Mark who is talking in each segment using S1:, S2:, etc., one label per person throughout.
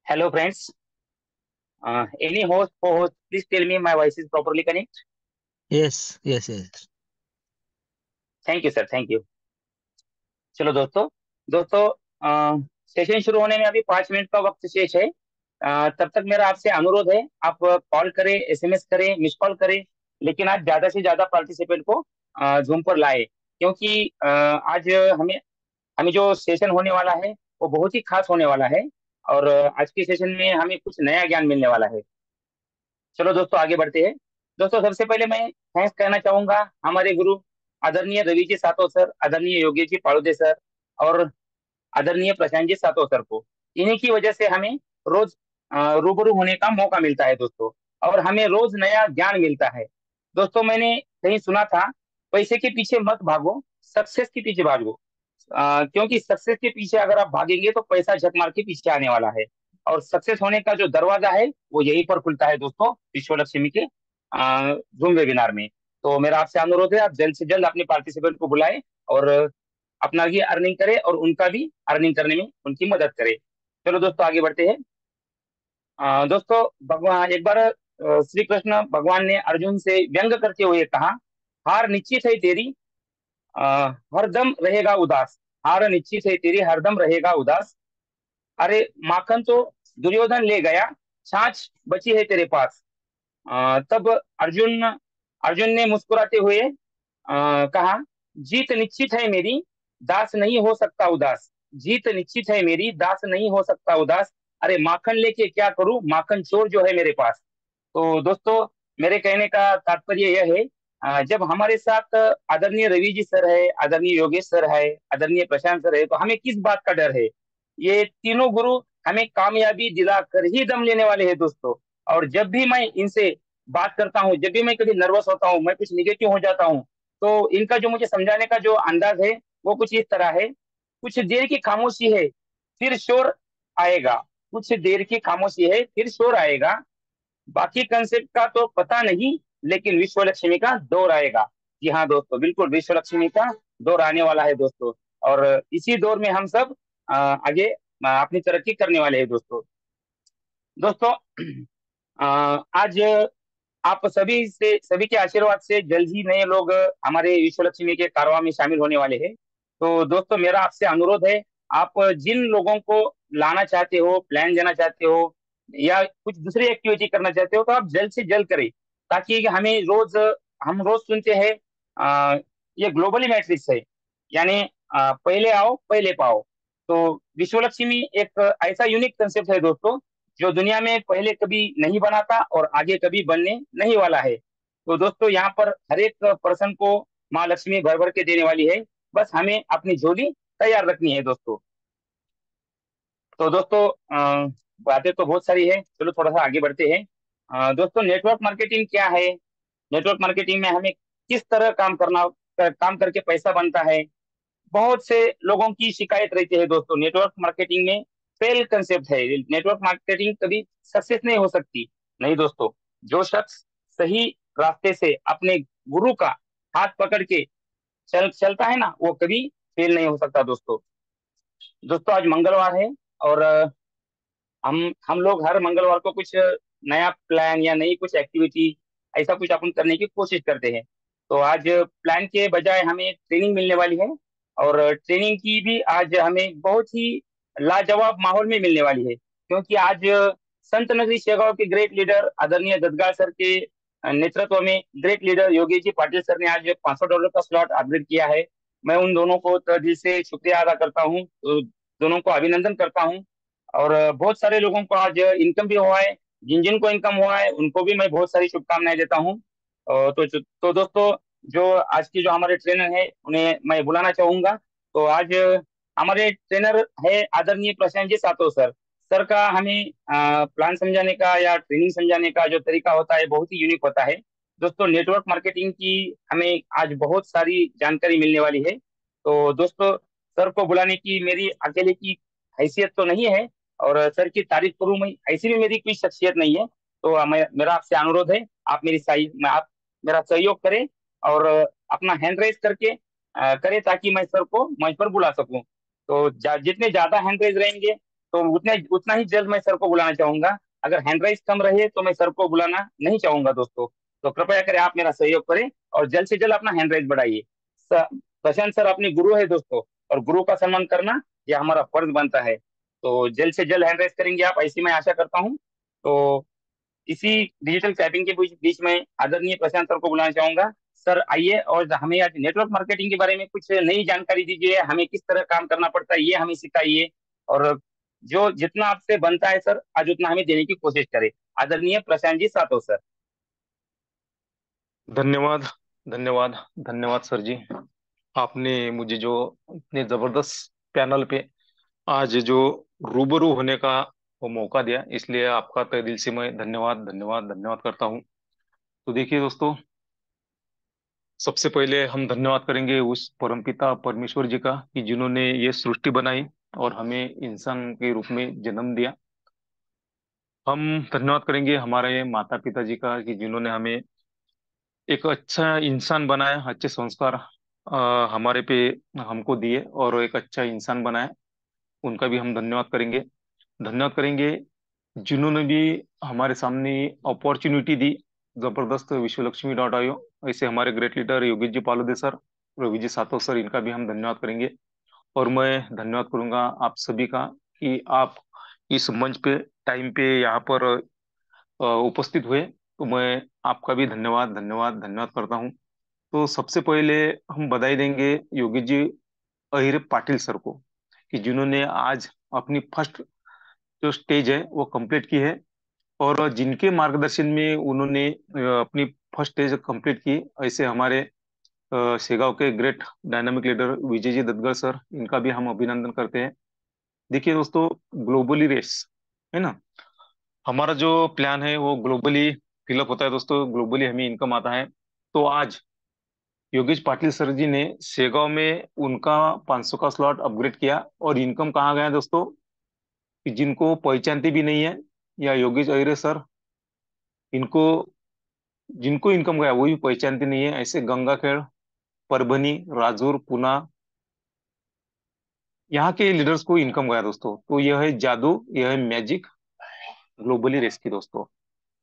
S1: Hello, friends. Any host, co-host, please tell me my voice is properly connect.
S2: Yes, yes, yes.
S1: Thank you sir, thank you. चलो दोस्तों, दोस्तों session शुरू होने में अभी 5 minute का वक्त शेष है। तब तक मेरा आपसे अनुरोध है, आप कॉल करें, एसएमएस करें, मिस कॉल करें, लेकिन आज ज्यादा से ज्यादा पार्टिसिपेंट को जूम पर लाए, क्योंकि आज हमें हमें जो सेशन होने वाला है वो बहुत ही खास होने वाला है। और आज के सेशन में हमें कुछ नया ज्ञान मिलने वाला है। चलो दोस्तों, आगे बढ़ते हैं। दोस्तों, सबसे पहले मैं थैंक्स कहना चाहूंगा हमारे गुरु आदरणीय रवि जी सातो सर, आदरणीय योगेश जी पाड़ुदे सर और आदरणीय प्रशांत जी सातो सर को। इन्हीं की वजह से हमें रोज रूबरू होने का मौका मिलता है दोस्तों, और हमें रोज नया ज्ञान मिलता है। दोस्तों, मैंने कहीं सुना था, पैसे के पीछे मत भागो, सक्सेस के पीछे भागो। क्योंकि सक्सेस के पीछे अगर आप भागेंगे तो पैसा झक मार के पीछे आने वाला है। और सक्सेस होने का जो दरवाजा है वो यहीं पर खुलता है दोस्तों, विश्व लक्ष्मी के जूम वेबिनार में। तो मेरा आपसे अनुरोध है, आप जल्द से जल्द अपने पार्टिसिपेंट को बुलाएं और अपना भी अर्निंग करें और उनका भी अर्निंग करने में उनकी मदद करें। चलो दोस्तों, आगे बढ़ते हैं। दोस्तों, भगवान एक बार श्री कृष्ण भगवान ने अर्जुन से व्यंग करते हुए कहा, हार निश्चित है तेरी, हरदम रहेगा उदास। हार निश्चित है तेरी, हरदम रहेगा उदास। अरे माखन तो दुर्योधन ले गया, छाछ बची है तेरे पास। तब अर्जुन अर्जुन ने मुस्कुराते हुए कहा, जीत निश्चित है मेरी, दास नहीं हो सकता उदास। जीत निश्चित है मेरी, दास नहीं हो सकता उदास। अरे माखन लेके क्या करूं, माखन चोर जो है मेरे पास। तो दोस्तों, मेरे कहने का तात्पर्य यह है, जब हमारे साथ आदरणीय रवि जी सर है, आदरणीय योगेश सर है, आदरणीय प्रशांत सर है, तो हमें किस बात का डर है। ये तीनों गुरु हमें कामयाबी दिला कर ही दम लेने वाले हैं दोस्तों। और जब भी मैं इनसे बात करता हूँ, जब भी मैं कभी नर्वस होता हूँ, मैं कुछ निगेटिव हो जाता हूँ, तो इनका जो मुझे समझाने का जो अंदाज है वो कुछ इस तरह है, कुछ देर की खामोशी है फिर शोर आएगा। कुछ देर की खामोशी है फिर शोर आएगा, बाकी कंसेप्ट का तो पता नहीं, लेकिन विश्व लक्ष्मी का दौर आएगा। जी हाँ दोस्तों, बिल्कुल विश्व लक्ष्मी का दौर आने वाला है दोस्तों। और इसी दौर में हम सब आगे अपनी तरक्की करने वाले हैं दोस्तों। दोस्तों, आज आप सभी के आशीर्वाद से जल्द ही नए लोग हमारे विश्व लक्ष्मी के कारवां में शामिल होने वाले हैं। तो दोस्तों, मेरा आपसे अनुरोध है, आप जिन लोगों को लाना चाहते हो, प्लान देना चाहते हो, या कुछ दूसरी एक्टिविटी करना चाहते हो, तो आप जल्द से जल्द करें, ताकि हम रोज सुनते हैं, अ, ये ग्लोबली मैट्रिक्स है, यानी पहले आओ पहले पाओ। तो विश्व लक्ष्मी एक ऐसा यूनिक कंसेप्ट है दोस्तों, जो दुनिया में पहले कभी नहीं बना था और आगे कभी बनने नहीं वाला है। तो दोस्तों, यहाँ पर हर एक पर्सन को माँ लक्ष्मी भर भर के देने वाली है, बस हमें अपनी झोली तैयार रखनी है दोस्तों। तो दोस्तों, बातें तो बहुत सारी है, चलो थोड़ा सा आगे बढ़ते हैं। दोस्तों, नेटवर्क मार्केटिंग क्या है, नेटवर्क मार्केटिंग में हमें किस तरह काम करके पैसा बनता है। बहुत से लोगों की शिकायत रहती है दोस्तों, नेटवर्क मार्केटिंग में फेल कंसेप्ट है, नेटवर्क मार्केटिंग कभी सक्सेस नहीं हो सकती। नहीं दोस्तों, जो शख्स सही रास्ते से अपने गुरु का हाथ पकड़ के चलता है ना, वो कभी फेल नहीं हो सकता दोस्तों। दोस्तों, आज मंगलवार है, और हम लोग हर मंगलवार को कुछ नया प्लान या नई कुछ एक्टिविटी ऐसा कुछ अपन करने की कोशिश करते हैं। तो आज प्लान के बजाय हमें ट्रेनिंग मिलने वाली है, और ट्रेनिंग की भी आज हमें बहुत ही लाजवाब माहौल में मिलने वाली है, क्योंकि आज संत नगरी शेगांव के ग्रेट लीडर आदरणीय ददगाल सर के नेतृत्व में great leader Yogi ji Patil sir ने आज $500 का स्लॉट अपग्रेड किया है। मैं उन दोनों को तहे दिल से शुक्रिया अदा करता हूँ, तो दोनों को अभिनंदन करता हूँ। और बहुत सारे लोगों को आज इनकम भी हुआ है, जिन जिन को इनकम हुआ है उनको भी मैं बहुत सारी शुभकामनाएं देता हूँ। तो दोस्तों, जो आज की जो हमारे ट्रेनर है उन्हें मैं बुलाना चाहूंगा। तो आज हमारे ट्रेनर है आदरणीय प्रशांत जी सातो सर। सर का हमें प्लान समझाने का या ट्रेनिंग समझाने का जो तरीका होता है बहुत ही यूनिक होता है दोस्तों। नेटवर्क मार्केटिंग की हमें आज बहुत सारी जानकारी मिलने वाली है। तो दोस्तों, सर को बुलाने की मेरी अकेले की हैसियत तो नहीं है, और सर की तारीफ करूं मैं, ऐसी भी मेरी कोई शख्सियत नहीं है। तो मेरा आपसे अनुरोध है, आप मेरा सहयोग करें, और अपना हैंड रेज करके करें, ताकि मैं सर को मंच पर बुला सकूं। तो जितने ज्यादा हैंड रेज रहेंगे, तो उतने उतना ही जल्द मैं सर को बुलाना चाहूंगा। अगर हैंड राइज कम रहे तो मैं सर को बुलाना नहीं चाहूंगा दोस्तों। तो कृपया करें आप मेरा सहयोग करें और जल्द से जल्द अपना हैंड राइज बढ़ाइए। प्रशांत सर अपने गुरु है दोस्तों, और गुरु का सम्मान करना यह हमारा फर्ज बनता है। तो जल्द से जल्द हैंड राइज करेंगे आप, ऐसी मैं आशा करता हूँ। तो इसी डिजिटल टाइपिंग के बीच बीच में आदरणीय प्रशांत सर को बुलाना चाहूंगा। सर आइए और हमें आज नेटवर्क मार्केटिंग के बारे में कुछ नई जानकारी दीजिए, हमें किस तरह काम करना पड़ता है ये हमें सिखाइए। और जो जितना आपसे बनता है सर, आज उतना हमें देने की कोशिश करें। आदरणीय प्रशांत जी सातव सर।
S3: धन्यवाद, धन्यवाद, धन्यवाद सर जी। आपने मुझे जो इतने जबरदस्त पैनल पे आज जो रूबरू होने का वो मौका दिया, इसलिए आपका तहे दिल से मैं धन्यवाद धन्यवाद धन्यवाद करता हूँ। तो देखिए दोस्तों, सबसे पहले हम धन्यवाद करेंगे उस परमपिता परमेश्वर जी का कि जिन्होंने ये सृष्टि बनाई और हमें इंसान के रूप में जन्म दिया। हम धन्यवाद करेंगे हमारे माता पिता जी का कि जिन्होंने हमें एक अच्छा इंसान बनाया, अच्छे संस्कार हमारे पे हमको दिए और एक अच्छा इंसान बनाया। उनका भी हम धन्यवाद करेंगे। धन्यवाद करेंगे जिन्होंने भी हमारे सामने अपॉर्चुनिटी दी, जबरदस्त विश्वलक्ष्मी.io। ऐसे हमारे great leader Yogesh ji Palode sir, Ravi ji Satav sir, इनका भी हम धन्यवाद करेंगे। और मैं धन्यवाद करूंगा आप सभी का कि आप इस मंच पे टाइम पे यहाँ पर उपस्थित हुए। तो मैं आपका भी धन्यवाद धन्यवाद धन्यवाद करता हूँ। तो सबसे पहले हम बधाई देंगे योगी जी अहिर पाटिल सर को कि जिन्होंने आज अपनी फर्स्ट जो स्टेज है वो कंप्लीट की है, और जिनके मार्गदर्शन में उन्होंने अपनी फर्स्ट स्टेज कंप्लीट की। ऐसे हमारे शेगांव के great dynamic leader Vijay ji दत्तगढ़ sir, इनका भी हम अभिनंदन करते हैं। देखिए दोस्तों, ग्लोबली रेस है ना, हमारा जो प्लान है वो ग्लोबली फिलअप होता है दोस्तों, ग्लोबली हमें इनकम आता है। तो आज योगेश पाटिल सर जी ने शेगांव में उनका 500 का स्लॉट अपग्रेड किया, और इनकम कहाँ गया दोस्तों, कि जिनको पहचानते भी नहीं है, या योगेश अहिरे सर, इनको जिनको इनकम गया वो भी पहचानते नहीं है, ऐसे गंगाखेड़, परभनी, राजूर, पुना, यहाँ के लीडर्स को इनकम गया दोस्तों। तो यह है जादू, यह है मैजिक ग्लोबली रेस की दोस्तों।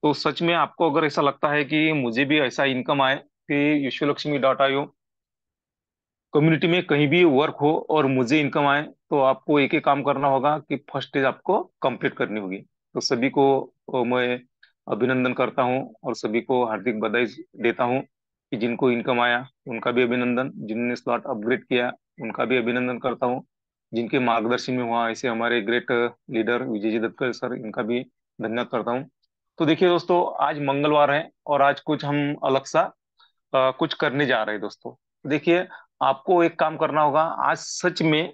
S3: तो सच में आपको अगर ऐसा लगता है कि मुझे भी ऐसा इनकम आए कि विश्वलक्ष्मी.io कम्युनिटी में कहीं भी वर्क हो और मुझे इनकम आए, तो आपको एक ही काम करना होगा कि फर्स्ट स्टेज आपको कंप्लीट करनी होगी। तो सभी को मैं अभिनंदन करता हूं और सभी को हार्दिक बधाई देता हूं कि जिनको इनकम आया उनका भी अभिनंदन, जिन्होंने स्लॉट अपग्रेड किया उनका भी अभिनंदन करता हूं, जिनके मार्गदर्शन में हुआ ऐसे हमारे great leader Vijay ji दत्तकर sir, इनका भी धन्यवाद करता हूं। तो देखिए दोस्तों, आज मंगलवार है और आज कुछ हम अलग सा कुछ करने जा रहे हैं दोस्तों। देखिए, आपको एक काम करना होगा आज सच में।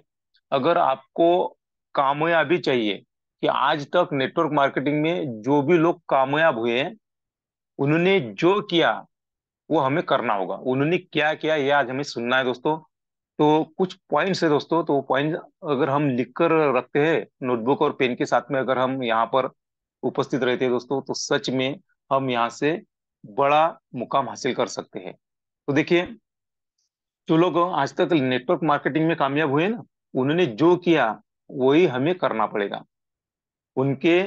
S3: अगर आपको कामयाबी चाहिए, कि आज तक नेटवर्क मार्केटिंग में जो भी लोग कामयाब हुए हैं, उन्होंने जो किया वो हमें करना होगा। उन्होंने क्या किया ये आज हमें सुनना है दोस्तों। तो कुछ पॉइंट्स है दोस्तों, तो पॉइंट अगर हम लिख कर रखते हैं नोटबुक और पेन के साथ में, अगर हम यहाँ पर उपस्थित रहते हैं दोस्तों, तो सच में हम यहाँ से बड़ा मुकाम हासिल कर सकते हैं। तो देखिए, जो लोग आज तक नेटवर्क मार्केटिंग में कामयाब हुए ना, उन्होंने जो किया वही हमें करना पड़ेगा। उनके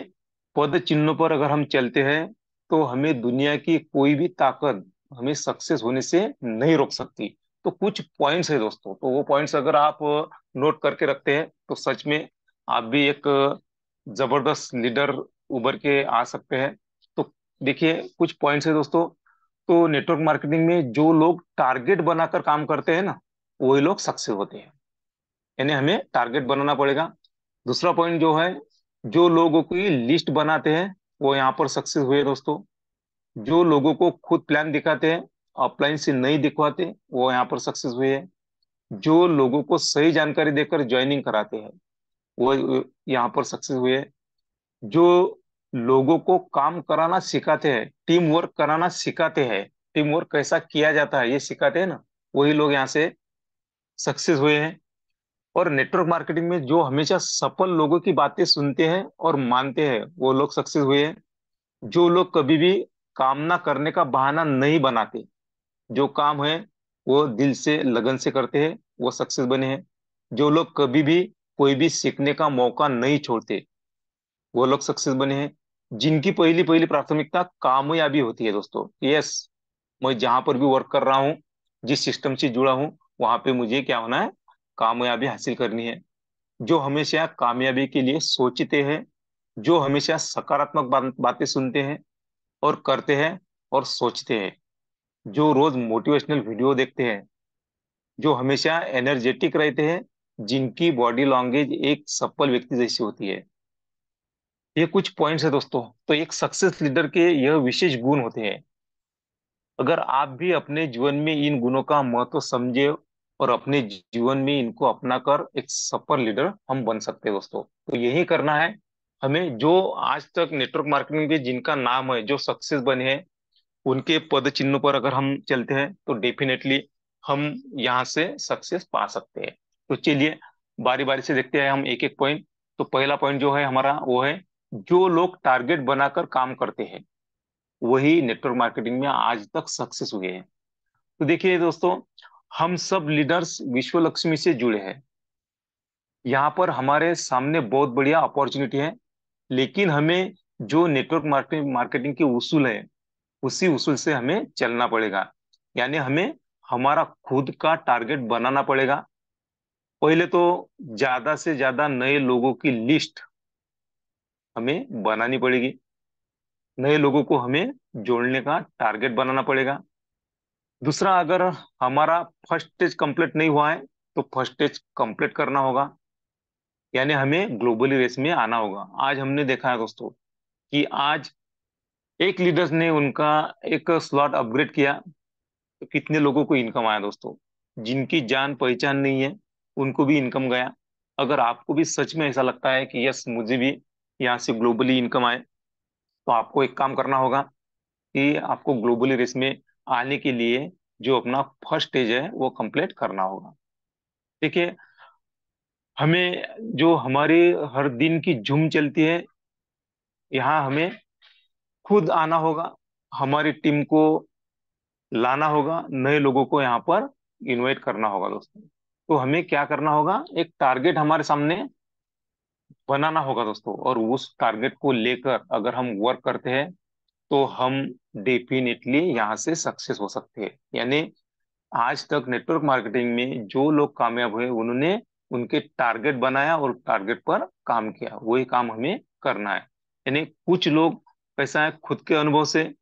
S3: पद चिन्हों पर अगर हम चलते हैं, तो हमें दुनिया की कोई भी ताकत हमें सक्सेस होने से नहीं रोक सकती। तो कुछ पॉइंट्स है दोस्तों, तो वो पॉइंट्स अगर आप नोट करके रखते हैं, तो सच में आप भी एक जबरदस्त लीडर उभर के आ सकते हैं। तो देखिए, कुछ पॉइंट्स है दोस्तों। तो नेटवर्क मार्केटिंग में जो लोग टारगेट बनाकर काम करते हैं ना, वही लोग सक्सेस होते हैं। यानी हमें टारगेट बनाना पड़ेगा। दूसरा पॉइंट जो है, जो लोगों की लिस्ट बनाते हैं वो यहाँ पर सक्सेस हुए दोस्तों। जो लोगों को खुद प्लान दिखाते हैं, ऑफलाइन से नहीं दिखवाते, वो यहाँ पर सक्सेस हुए हैं। जो लोगों को सही जानकारी देकर ज्वाइनिंग कराते हैं, वो यहाँ पर सक्सेस हुए हैं। जो लोगों को काम कराना सिखाते हैं, टीम वर्क कराना सिखाते हैं, टीम वर्क कैसा किया जाता है ये सिखाते हैं ना, वही लोग यहाँ से सक्सेस हुए हैं। और नेटवर्क मार्केटिंग में जो हमेशा सफल लोगों की बातें सुनते हैं और मानते हैं, वो लोग सक्सेस हुए हैं। जो लोग कभी भी काम ना करने का बहाना नहीं बनाते, जो काम है वो दिल से लगन से करते हैं, वो सक्सेस बने हैं। जो लोग कभी भी कोई भी सीखने का मौका नहीं छोड़ते, वो लोग सक्सेस बने हैं। जिनकी पहली पहली प्राथमिकता कामयाबी होती है दोस्तों। यस, मैं जहां पर भी वर्क कर रहा हूँ, जिस सिस्टम से जुड़ा हूँ, वहां पे मुझे क्या होना है, कामयाबी हासिल करनी है। जो हमेशा कामयाबी के लिए सोचते हैं, जो हमेशा सकारात्मक बातें सुनते हैं और करते हैं और सोचते हैं, जो रोज मोटिवेशनल वीडियो देखते हैं, जो हमेशा एनर्जेटिक रहते हैं, जिनकी बॉडी लैंग्वेज एक सफल व्यक्ति जैसी होती है। ये कुछ पॉइंट्स है दोस्तों। तो एक सक्सेस लीडर के यह विशेष गुण होते हैं। अगर आप भी अपने जीवन में इन गुणों का महत्व समझे और अपने जीवन में इनको अपनाकर एक सफल लीडर हम बन सकते हैं दोस्तों। तो यही करना है हमें। जो आज तक नेटवर्क मार्केटिंग में जिनका नाम है, जो सक्सेस बने हैं, उनके पद चिन्हों पर अगर हम चलते हैं तो डेफिनेटली हम यहाँ से सक्सेस पा सकते हैं। तो चलिए बारी बारी से देखते हैं हम एक एक पॉइंट। तो पहला पॉइंट जो है हमारा वो है, जो लोग टारगेट बनाकर काम करते हैं वही नेटवर्क मार्केटिंग में आज तक सक्सेस हुए हैं। तो देखिए दोस्तों, हम सब लीडर्स विश्व लक्ष्मी से जुड़े हैं। यहाँ पर हमारे सामने बहुत बढ़िया अपॉर्चुनिटी है, लेकिन हमें जो नेटवर्क मार्केटिंग मार्केटिंग के उसूल है, उसी उसूल से हमें चलना पड़ेगा। यानी हमें हमारा खुद का टारगेट बनाना पड़ेगा। पहले तो ज्यादा से ज्यादा नए लोगों की लिस्ट हमें बनानी पड़ेगी। नए लोगों को हमें जोड़ने का टारगेट बनाना पड़ेगा। दूसरा, अगर हमारा फर्स्ट स्टेज कंप्लीट नहीं हुआ है तो फर्स्ट स्टेज कंप्लीट करना होगा। यानी हमें ग्लोबली रेस में आना होगा। आज हमने देखा है दोस्तों कि आज एक लीडर्स ने उनका एक स्लॉट अपग्रेड किया तो कितने लोगों को इनकम आया दोस्तों। जिनकी जान पहचान नहीं है उनको भी इनकम गया। अगर आपको भी सच में ऐसा लगता है कि यस मुझे भी यहाँ से ग्लोबली इनकम आए, तो आपको एक काम करना होगा कि आपको ग्लोबली रेस में आने के लिए जो अपना फर्स्ट स्टेज है वो कंप्लीट करना होगा। देखिए, हमें जो हमारी हर दिन की झूम चलती है, यहाँ हमें खुद आना होगा, हमारी टीम को लाना होगा, नए लोगों को यहाँ पर इनवाइट करना होगा दोस्तों। तो हमें क्या करना होगा, एक टारगेट हमारे सामने बनाना होगा दोस्तों, और उस टारगेट को लेकर अगर हम वर्क करते हैं तो हम डेफिनेटली यहाँ से सक्सेस हो सकते हैं। यानी आज तक नेटवर्क मार्केटिंग में जो लोग कामयाब हुए, उन्होंने उनके टारगेट बनाया और टारगेट पर काम किया। वही काम हमें करना है। यानी कुछ लोग कैसा है, खुद के अनुभव से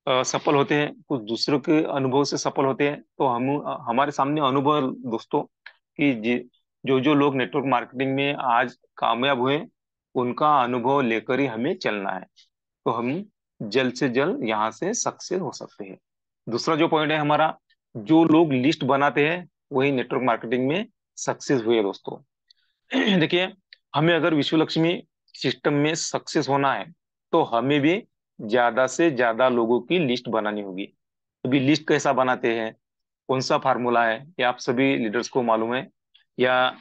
S3: सफल होते हैं, कुछ दूसरों के अनुभव से सफल होते हैं। तो हम हमारे सामने अनुभव है दोस्तों कि जो जो लोग नेटवर्क मार्केटिंग में आज कामयाब हुए, उनका अनुभव लेकर ही हमें चलना है। तो हम जल्द से जल्द यहाँ से सक्सेस हो सकते हैं। दूसरा जो पॉइंट है हमारा, जो लोग लिस्ट बनाते हैं वही नेटवर्क मार्केटिंग में सक्सेस हुए दोस्तों। देखिए, हमें अगर विश्व लक्ष्मी सिस्टम में सक्सेस होना है तो हमें भी ज्यादा से ज्यादा लोगों की लिस्ट बनानी होगी। अभी लिस्ट कैसा बनाते हैं, कौन सा फार्मूला है, ये आप सभी लीडर्स को मालूम है। या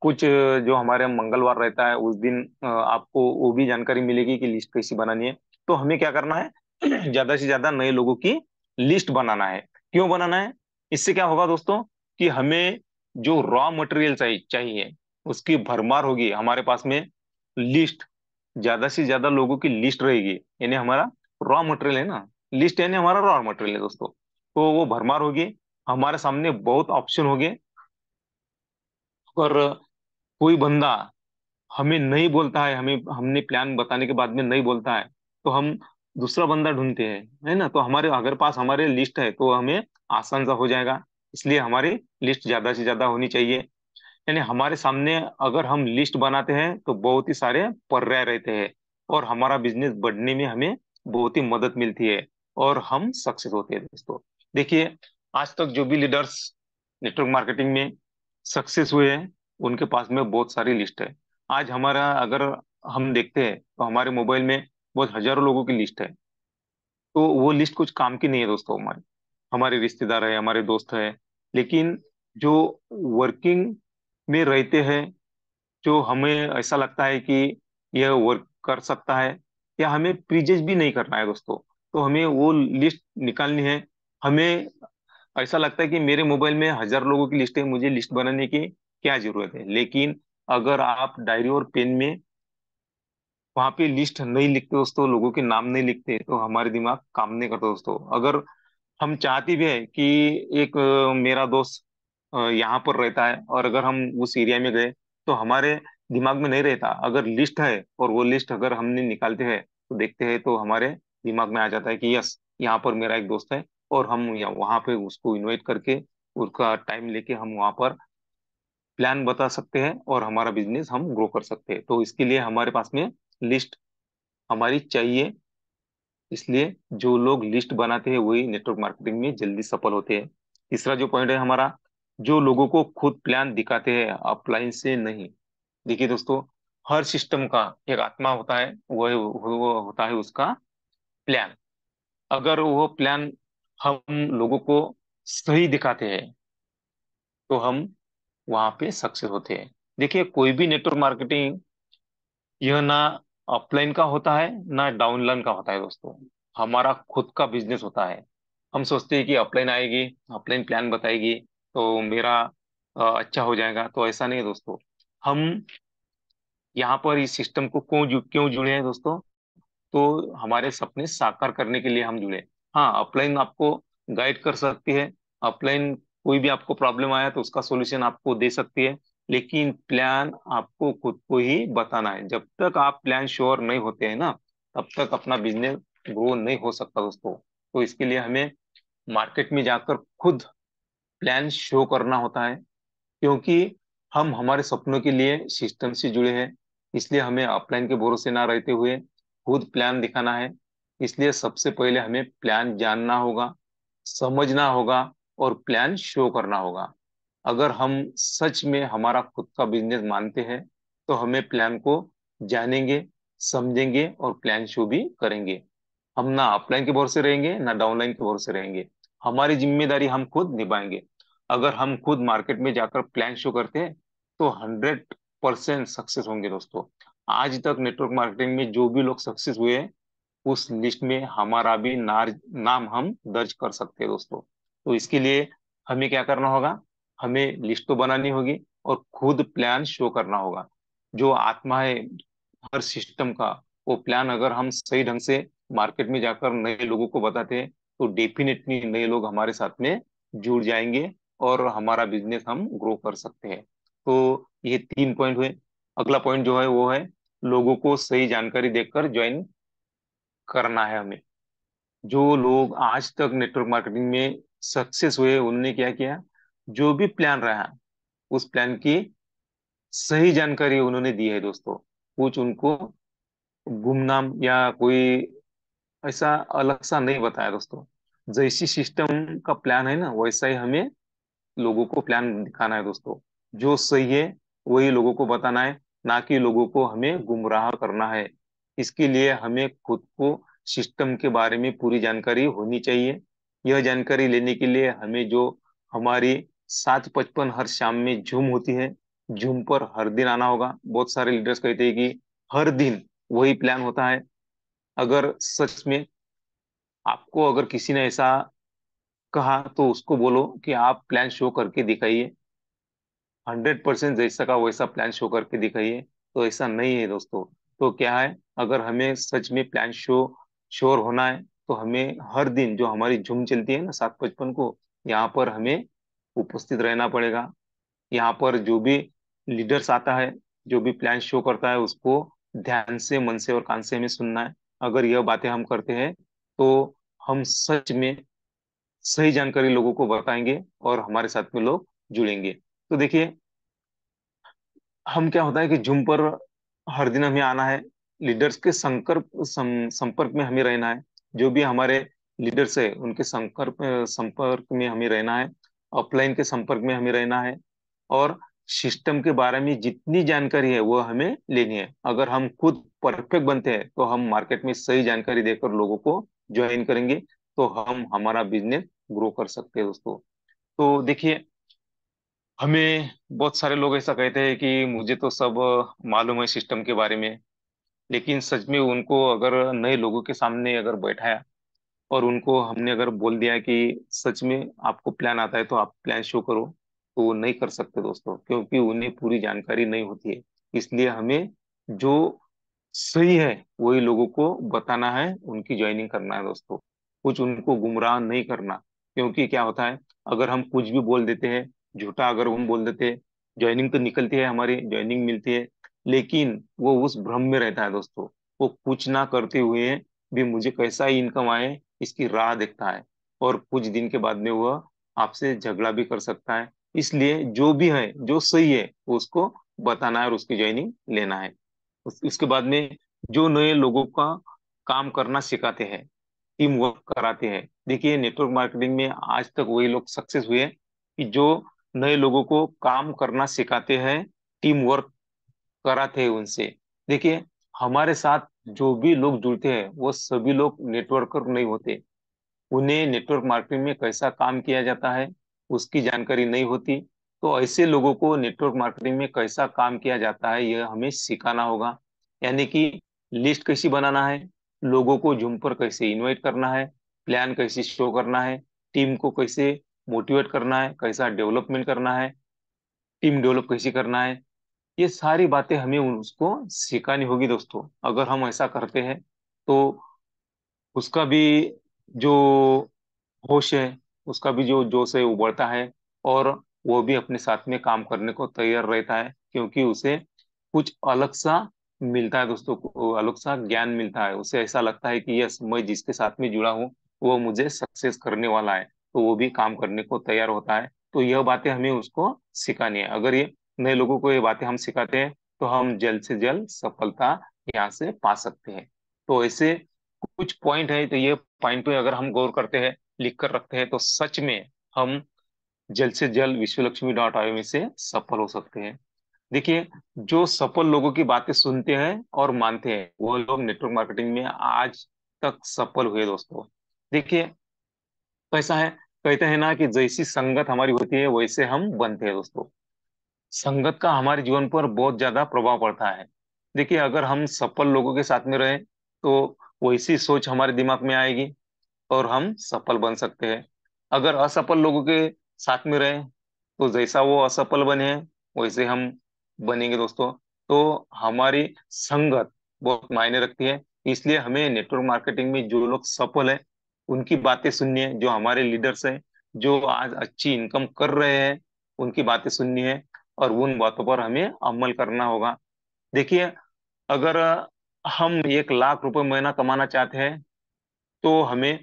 S3: कुछ जो हमारे मंगलवार रहता है उस दिन आपको वो भी जानकारी मिलेगी कि लिस्ट कैसी बनानी है। तो हमें क्या करना है, ज्यादा से ज्यादा नए लोगों की लिस्ट बनाना है। क्यों बनाना है? इससे क्या होगा दोस्तों कि हमें जो रॉ मटेरियल चाहिए उसकी भरमार होगी हमारे पास में। लिस्ट, ज्यादा से ज्यादा लोगों की लिस्ट रहेगी, यानी हमारा रॉ मटेरियल है ना। लिस्ट यानी हमारा रॉ मटेरियल है दोस्तों। तो वो भरमार होगी, हमारे सामने बहुत ऑप्शन होंगे। अगर कोई बंदा हमें नहीं बोलता है, हमें हमने प्लान बताने के बाद में नहीं बोलता है, तो हम दूसरा बंदा ढूंढते हैं, है ना। तो हमारे अगर पास हमारे लिस्ट है तो हमें आसान सा हो जाएगा। इसलिए हमारी लिस्ट ज्यादा से ज्यादा होनी चाहिए। यानी हमारे सामने अगर हम लिस्ट बनाते हैं तो बहुत ही सारे पर्याय रहते हैं और हमारा बिजनेस बढ़ने में हमें बहुत ही मदद मिलती है और हम सक्सेस होते हैं दोस्तों। देखिए, आज तक जो भी लीडर्स नेटवर्क मार्केटिंग में सक्सेस हुए हैं उनके पास में बहुत सारी लिस्ट है। आज हमारा अगर हम देखते हैं तो हमारे मोबाइल में बहुत हजारों लोगों की लिस्ट है। तो वो लिस्ट कुछ काम की नहीं है दोस्तों। हमारे हमारे रिश्तेदार है, हमारे दोस्त है, लेकिन जो वर्किंग में रहते हैं, जो हमें ऐसा लगता है कि यह वर्क कर सकता है, या हमें प्रीजेज भी नहीं करना है दोस्तों, तो हमें वो लिस्ट निकालनी है। हमें ऐसा लगता है कि मेरे मोबाइल में हजार लोगों की लिस्ट है, मुझे लिस्ट बनाने की क्या जरूरत है। लेकिन अगर आप डायरी और पेन में वहां पे लिस्ट नहीं लिखते दोस्तों, लोगों के नाम नहीं लिखते, तो हमारे दिमाग काम नहीं करता दोस्तों। अगर हम चाहते भी है कि एक मेरा दोस्त यहाँ पर रहता है, और अगर हम उस एरिया में गए तो हमारे दिमाग में नहीं रहता। अगर लिस्ट है और वो लिस्ट अगर हमने निकालते हैं तो देखते हैं, तो हमारे दिमाग में आ जाता है कि यस, यहाँ पर मेरा एक दोस्त है, और हम वहाँ पे उसको इनवाइट करके उसका टाइम लेके हम वहाँ पर प्लान बता सकते हैं और हमारा बिजनेस हम ग्रो कर सकते हैं। तो इसके लिए हमारे पास में लिस्ट हमारी चाहिए। इसलिए जो लोग लिस्ट बनाते हैं वही नेटवर्क मार्केटिंग में जल्दी सफल होते हैं। तीसरा जो पॉइंट है हमारा, जो लोगों को खुद प्लान दिखाते हैं, अपलाइन से नहीं। देखिए दोस्तों, हर सिस्टम का एक आत्मा होता है, वो होता है उसका प्लान। अगर वो प्लान हम लोगों को सही दिखाते हैं तो हम वहां पे सक्सेस होते हैं। देखिए, कोई भी नेटवर्क मार्केटिंग यह ना अपलाइन का होता है ना डाउनलाइन का होता है दोस्तों। हमारा खुद का बिजनेस होता है। हम सोचते हैं कि अपलाइन आएगी, अपलाइन प्लान बताएगी तो मेरा अच्छा हो जाएगा, तो ऐसा नहीं है दोस्तों। हम यहाँ पर इस सिस्टम को क्यों जुड़े हैं दोस्तों? तो हमारे सपने साकार करने के लिए हम जुड़े। हाँ, अपलाइन आपको गाइड कर सकती है, अपलाइन कोई भी आपको प्रॉब्लम आया तो उसका सॉल्यूशन आपको दे सकती है, लेकिन प्लान आपको खुद को ही बताना है। जब तक आप प्लान श्योर नहीं होते हैं ना, तब तक अपना बिजनेस ग्रो नहीं हो सकता दोस्तों। तो इसके लिए हमें मार्केट में जाकर खुद प्लान शो करना होता है, क्योंकि हम हमारे सपनों के लिए सिस्टम से जुड़े हैं। इसलिए हमें अपलाइन के भरोसे ना रहते हुए खुद प्लान दिखाना है। इसलिए सबसे पहले हमें प्लान जानना होगा, समझना होगा, और प्लान शो करना होगा। अगर हम सच में हमारा खुद का बिजनेस मानते हैं तो हमें प्लान को जानेंगे, समझेंगे और प्लान शो भी करेंगे। हम ना अपलाइन के भरोसे रहेंगे ना डाउनलाइन के भरोसे रहेंगे। हमारी जिम्मेदारी हम खुद निभाएंगे। अगर हम खुद मार्केट में जाकर प्लान शो करते हैं तो 100% सक्सेस होंगे दोस्तों। आज तक नेटवर्क मार्केटिंग में जो भी लोग सक्सेस हुए हैं, उस लिस्ट में हमारा भी नाम हम दर्ज कर सकते हैं दोस्तों। तो इसके लिए हमें क्या करना होगा? हमें लिस्ट तो बनानी होगी और खुद प्लान शो करना होगा। जो आत्मा है हर सिस्टम का, वो प्लान अगर हम सही ढंग से मार्केट में जाकर नए लोगों को बताते हैं तो डेफिनेटली नए लोग हमारे साथ में जुड़ जाएंगे और हमारा बिजनेस हम ग्रो कर सकते हैं। तो ये 3 पॉइंट हुए। अगला पॉइंट जो है वो है, लोगों को सही जानकारी देकर ज्वाइन करना है हमें। जो लोग आज तक नेटवर्क मार्केटिंग में सक्सेस हुए उन्होंने क्या किया? जो भी प्लान रहा उस प्लान की सही जानकारी उन्होंने दी है दोस्तों। कुछ उनको गुमनाम या कोई ऐसा अलग सा नहीं बताया दोस्तों। जैसी सिस्टम का प्लान है ना, वैसा ही हमें लोगों को प्लान दिखाना है दोस्तों। जो सही है वही लोगों को बताना है, ना कि लोगों को हमें गुमराह करना है। इसके लिए हमें खुद को सिस्टम के बारे में पूरी जानकारी होनी चाहिए। यह जानकारी लेने के लिए हमें जो हमारी 7:55 हर शाम में जूम होती है, जूम पर हर दिन आना होगा। बहुत सारे लीडर्स कहते हैं कि हर दिन वही प्लान होता है। अगर सच में आपको अगर किसी ने ऐसा कहा तो उसको बोलो कि आप प्लान शो करके दिखाइए, 100% जैसा का वैसा प्लान शो करके दिखाइए। तो ऐसा नहीं है दोस्तों। तो क्या है, अगर हमें सच में प्लान शो श्योर होना है तो हमें हर दिन जो हमारी झूम चलती है ना 7:55 को, यहाँ पर हमें उपस्थित रहना पड़ेगा। यहाँ पर जो भी लीडर्स आता है, जो भी प्लान शो करता है, उसको ध्यान से, मन से और कान से हमें सुनना है। अगर यह बातें हम करते हैं तो हम सच में सही जानकारी लोगों को बताएंगे और हमारे साथ में लोग जुड़ेंगे। तो देखिए, हम क्या होता है कि जूम पर हर दिन हमें आना है, लीडर्स के संपर्क में हमें रहना है। जो भी हमारे लीडर्स है उनके संपर्क में हमें रहना है, ऑफलाइन के संपर्क में हमें रहना है, और सिस्टम के बारे में जितनी जानकारी है वो हमें लेनी है। अगर हम खुद परफेक्ट बनते हैं तो हम मार्केट में सही जानकारी देकर लोगों को ज्वाइन करेंगे, तो हम हमारा बिजनेस ग्रो कर सकते हैं दोस्तों। तो देखिए, हमें बहुत सारे लोग ऐसा कहते हैं कि मुझे तो सब मालूम है सिस्टम के बारे में, लेकिन सच में उनको अगर नए लोगों के सामने अगर बैठाया और उनको हमने अगर बोल दिया कि सच में आपको प्लान आता है तो आप प्लान शो करो, तो वो नहीं कर सकते दोस्तों, क्योंकि उन्हें पूरी जानकारी नहीं होती है। इसलिए हमें जो सही है वही लोगों को बताना है, उनकी ज्वाइनिंग करना है दोस्तों। कुछ उनको गुमराह नहीं करना। क्योंकि क्या होता है, अगर हम कुछ भी बोल देते हैं, झूठा अगर हम बोल देते हैं, ज्वाइनिंग तो निकलती है, हमारी ज्वाइनिंग मिलती है, लेकिन वो उस भ्रम में रहता है दोस्तों। वो कुछ ना करते हुए भी मुझे कैसा ही इनकम आए इसकी राह देखता है, और कुछ दिन के बाद में वह आपसे झगड़ा भी कर सकता है। इसलिए जो भी है, जो सही है, उसको बताना है और उसकी ज्वाइनिंग लेना है। उसके बाद में जो नए लोगों का काम करना सिखाते हैं, टीम वर्क कराते हैं। देखिए, नेटवर्क मार्केटिंग में आज तक वही लोग सक्सेस हुए कि जो नए लोगों को काम करना सिखाते हैं, टीम वर्क कराते हैं उनसे। देखिए, हमारे साथ जो भी लोग जुड़ते हैं वो सभी लोग नेटवर्कर नहीं होते। उन्हें नेटवर्क मार्केटिंग में कैसा काम किया जाता है उसकी जानकारी नहीं होती। तो ऐसे लोगों को नेटवर्क मार्केटिंग में कैसा काम किया जाता है यह हमें सिखाना होगा। यानी कि लिस्ट कैसी बनाना है, लोगों को झूम पर कैसे इनवाइट करना है, प्लान कैसे शो करना है, टीम को कैसे मोटिवेट करना है, कैसा डेवलपमेंट करना है, टीम डेवलप कैसे करना है, ये सारी बातें हमें उसको सिखानी होगी दोस्तों। अगर हम ऐसा करते हैं तो उसका भी जो होश है, उसका भी जो जोश है उबरता है, और वो भी अपने साथ में काम करने को तैयार रहता है, क्योंकि उसे कुछ अलग सा मिलता है दोस्तों को, अलग सा ज्ञान मिलता है। उसे ऐसा लगता है कि यस, मैं जिसके साथ में जुड़ा हूँ वो मुझे सक्सेस करने वाला है, तो वो भी काम करने को तैयार होता है। तो यह बातें हमें उसको सिखानी है। अगर ये नए लोगों को ये बातें हम सिखाते हैं तो हम जल्द से जल्द सफलता यहाँ से पा सकते हैं। तो ऐसे कुछ पॉइंट है, तो ये पॉइंट पे अगर हम गौर करते हैं, लिख कर रखते हैं, तो सच में हम जल्द से जल्द विश्वलक्ष्मी.io में से सफल हो सकते हैं। देखिए, जो सफल लोगों की बातें सुनते हैं और मानते हैं वो लोग नेटवर्क मार्केटिंग में आज तक सफल हुए दोस्तों। देखिए, कैसा है, कहते हैं ना कि जैसी संगत हमारी होती है वैसे हम बनते हैं दोस्तों। संगत का हमारे जीवन पर बहुत ज्यादा प्रभाव पड़ता है। देखिए, अगर हम सफल लोगों के साथ में रहे तो वैसी सोच हमारे दिमाग में आएगी और हम सफल बन सकते हैं। अगर असफल लोगों के साथ में रहे तो जैसा वो असफल बने हैं वैसे हम बनेंगे दोस्तों। तो हमारी संगत बहुत मायने रखती है। इसलिए हमें नेटवर्क मार्केटिंग में जो लोग सफल है उनकी बातें सुननी है, जो हमारे लीडर्स हैं, जो आज अच्छी इनकम कर रहे हैं, उनकी बातें सुननी है, और उन बातों पर हमें अमल करना होगा। देखिए, अगर हम 1 लाख रुपए महीना कमाना चाहते हैं तो हमें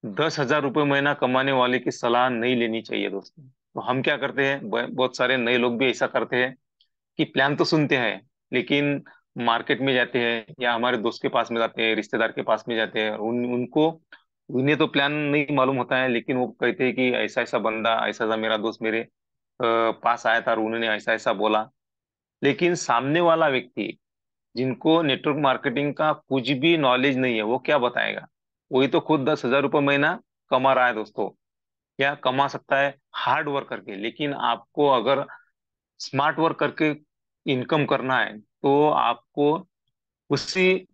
S3: 10,000 रुपये महीना कमाने वाले की सलाह नहीं लेनी चाहिए दोस्तों। तो हम क्या करते हैं, बहुत सारे नए लोग भी ऐसा करते हैं कि प्लान तो सुनते हैं, लेकिन मार्केट में जाते हैं या हमारे दोस्त के पास में जाते हैं, रिश्तेदार के पास में जाते हैं, उनको उन्हें तो प्लान नहीं मालूम होता है, लेकिन वो कहते हैं कि ऐसा ऐसा बंदा, ऐसा ऐसा मेरा दोस्त मेरे पास आया था और उन्होंने ऐसा ऐसा बोला। लेकिन सामने वाला व्यक्ति जिनको नेटवर्क मार्केटिंग का कुछ भी नॉलेज नहीं है वो क्या बताएगा। वही तो खुद 10,000 रुपये महीना कमा रहा है दोस्तों, या कमा सकता है हार्ड वर्क करके। लेकिन आपको अगर स्मार्ट वर्क करके इनकम करना है तो आपको उसी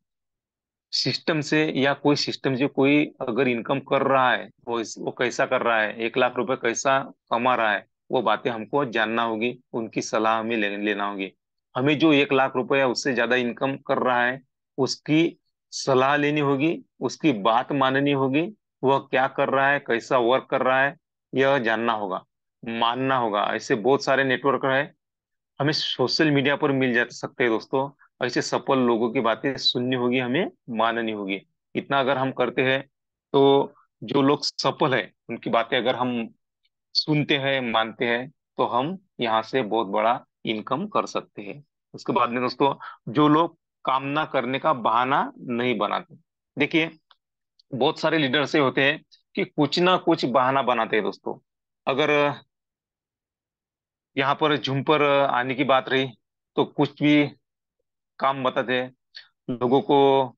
S3: सिस्टम से, या कोई सिस्टम से कोई अगर इनकम कर रहा है वो कैसा कर रहा है, 1 लाख रुपए कैसा कमा रहा है, वो बातें हमको जानना होगी, उनकी सलाह हमें लेना होगी। हमें जो 1 लाख रुपए या उससे ज्यादा इनकम कर रहा है उसकी सलाह लेनी होगी, उसकी बात माननी होगी। वह क्या कर रहा है, कैसा वर्क कर रहा है, यह जानना होगा, मानना होगा। ऐसे बहुत सारे नेटवर्कर है, हमें सोशल मीडिया पर मिल जा सकते हैं दोस्तों। ऐसे सफल लोगों की बातें सुननी होगी, हमें माननी होगी। इतना अगर हम करते हैं तो जो लोग सफल है उनकी बातें अगर हम सुनते हैं, मानते हैं, तो हम यहाँ से बहुत बड़ा इनकम कर सकते हैं। उसके बाद में दोस्तों, जो लोग काम ना करने का बहाना नहीं बनाते। देखिए, बहुत सारे लीडर से होते हैं कि कुछ ना कुछ बहाना बनाते हैं दोस्तों। अगर यहाँ पर झूम पर आने की बात रही तो कुछ भी काम बताते हैं लोगों को,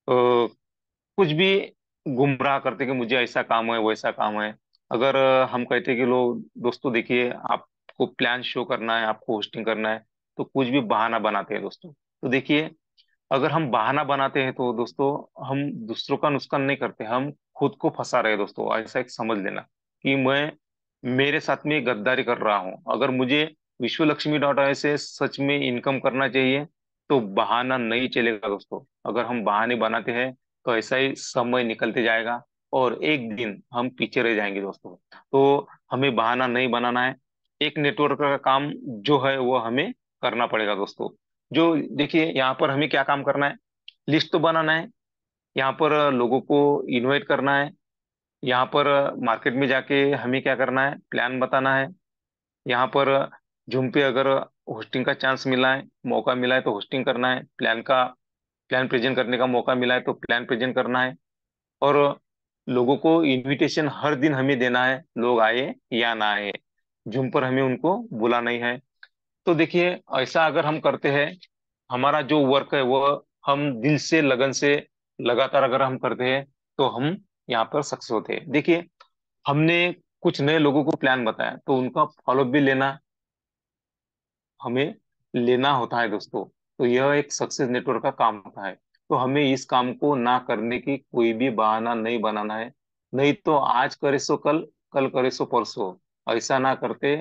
S3: कुछ भी गुमराह करते कि मुझे ऐसा काम है वैसा काम है। अगर हम कहते कि लोग दोस्तों देखिए, आपको प्लान शो करना है, आपको होस्टिंग करना है, तो कुछ भी बहाना बनाते हैं दोस्तों। तो देखिए, अगर हम बहाना बनाते हैं तो दोस्तों हम दूसरों का नुकसान नहीं करते, हम खुद को फंसा रहे हैं दोस्तों। ऐसा एक समझ लेना कि मैं मेरे साथ में गद्दारी कर रहा हूँ। अगर मुझे विश्व लक्ष्मी डॉट आई से सच में इनकम करना चाहिए तो बहाना नहीं चलेगा दोस्तों। अगर हम बहाने बनाते हैं तो ऐसा ही समय निकलते जाएगा और एक दिन हम पीछे रह जाएंगे दोस्तों। तो हमें बहाना नहीं बनाना है। एक नेटवर्क का काम जो है वो हमें करना पड़ेगा दोस्तों। जो देखिए यहाँ पर हमें क्या काम करना है, लिस्ट तो बनाना है, यहाँ पर लोगों को इनवाइट करना है, यहाँ पर मार्केट में जाके हमें क्या करना है, प्लान बताना है। यहाँ पर जूम पे अगर होस्टिंग का चांस मिला है, मौका मिला है तो होस्टिंग करना है, प्लान प्रेजेंट करने का मौका मिला है तो प्लान प्रेजेंट करना है। और लोगों को इनविटेशन हर दिन हमें देना है, लोग आए या ना आए, जूम पर हमें उनको बुलाना ही है। तो देखिए ऐसा अगर हम करते हैं, हमारा जो वर्क है वो हम दिल से लगन से लगातार अगर हम करते हैं तो हम यहाँ पर सक्सेस होते हैं। देखिए हमने कुछ नए लोगों को प्लान बताया तो उनका फॉलोअप भी हमें लेना होता है दोस्तों। तो यह एक सक्सेस नेटवर्क का काम होता है। तो हमें इस काम को ना करने की कोई भी बहाना नहीं बनाना है। नहीं तो आज करे सो कल, कल करे सो परसों, ऐसा ना करते।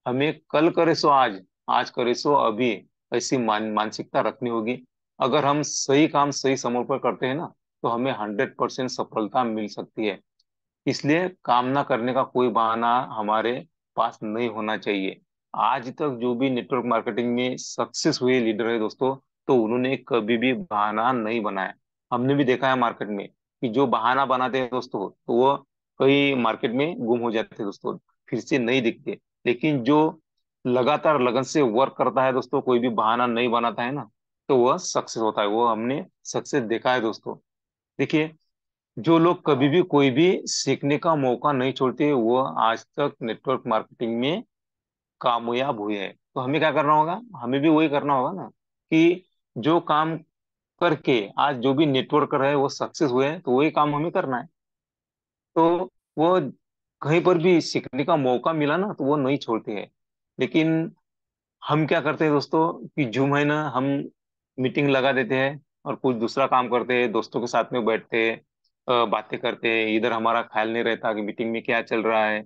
S3: हमें कल करे सो आज, आज करे सो अभी, ऐसी मानसिकता रखनी होगी। अगर हम सही काम सही समय पर करते हैं ना तो हमें 100% सफलता मिल सकती है। इसलिए काम ना करने का कोई बहाना हमारे पास नहीं होना चाहिए। आज तक जो भी नेटवर्क मार्केटिंग में सक्सेस हुए लीडर है दोस्तों, तो उन्होंने कभी भी बहाना नहीं बनाया। हमने भी देखा है मार्केट में कि जो बहाना बनाते हैं दोस्तों तो वो कई मार्केट में गुम हो जाते हैं दोस्तों, फिर से नहीं दिखते। लेकिन जो लगातार लगन से वर्क करता है दोस्तों, कोई भी बहाना नहीं बनाता है ना, तो वह सक्सेस होता है। वो हमने सक्सेस देखा है दोस्तों। देखिए जो लोग कभी भी कोई भी सीखने का मौका नहीं छोड़ते वो आज तक नेटवर्क मार्केटिंग में कामयाब हुए हैं। तो हमें क्या करना होगा, हमें भी वही करना होगा ना, कि जो काम करके आज जो भी नेटवर्कर है वो सक्सेस हुए हैं तो वही काम हमें करना है। तो वो कहीं पर भी सीखने का मौका मिला ना तो वो नहीं छोड़ते हैं। लेकिन हम क्या करते हैं दोस्तों कि जूम है ना, हम मीटिंग लगा देते हैं और कुछ दूसरा काम करते हैं, दोस्तों के साथ में बैठते हैं, बातें करते हैं। इधर हमारा ख्याल नहीं रहता कि मीटिंग में क्या चल रहा है,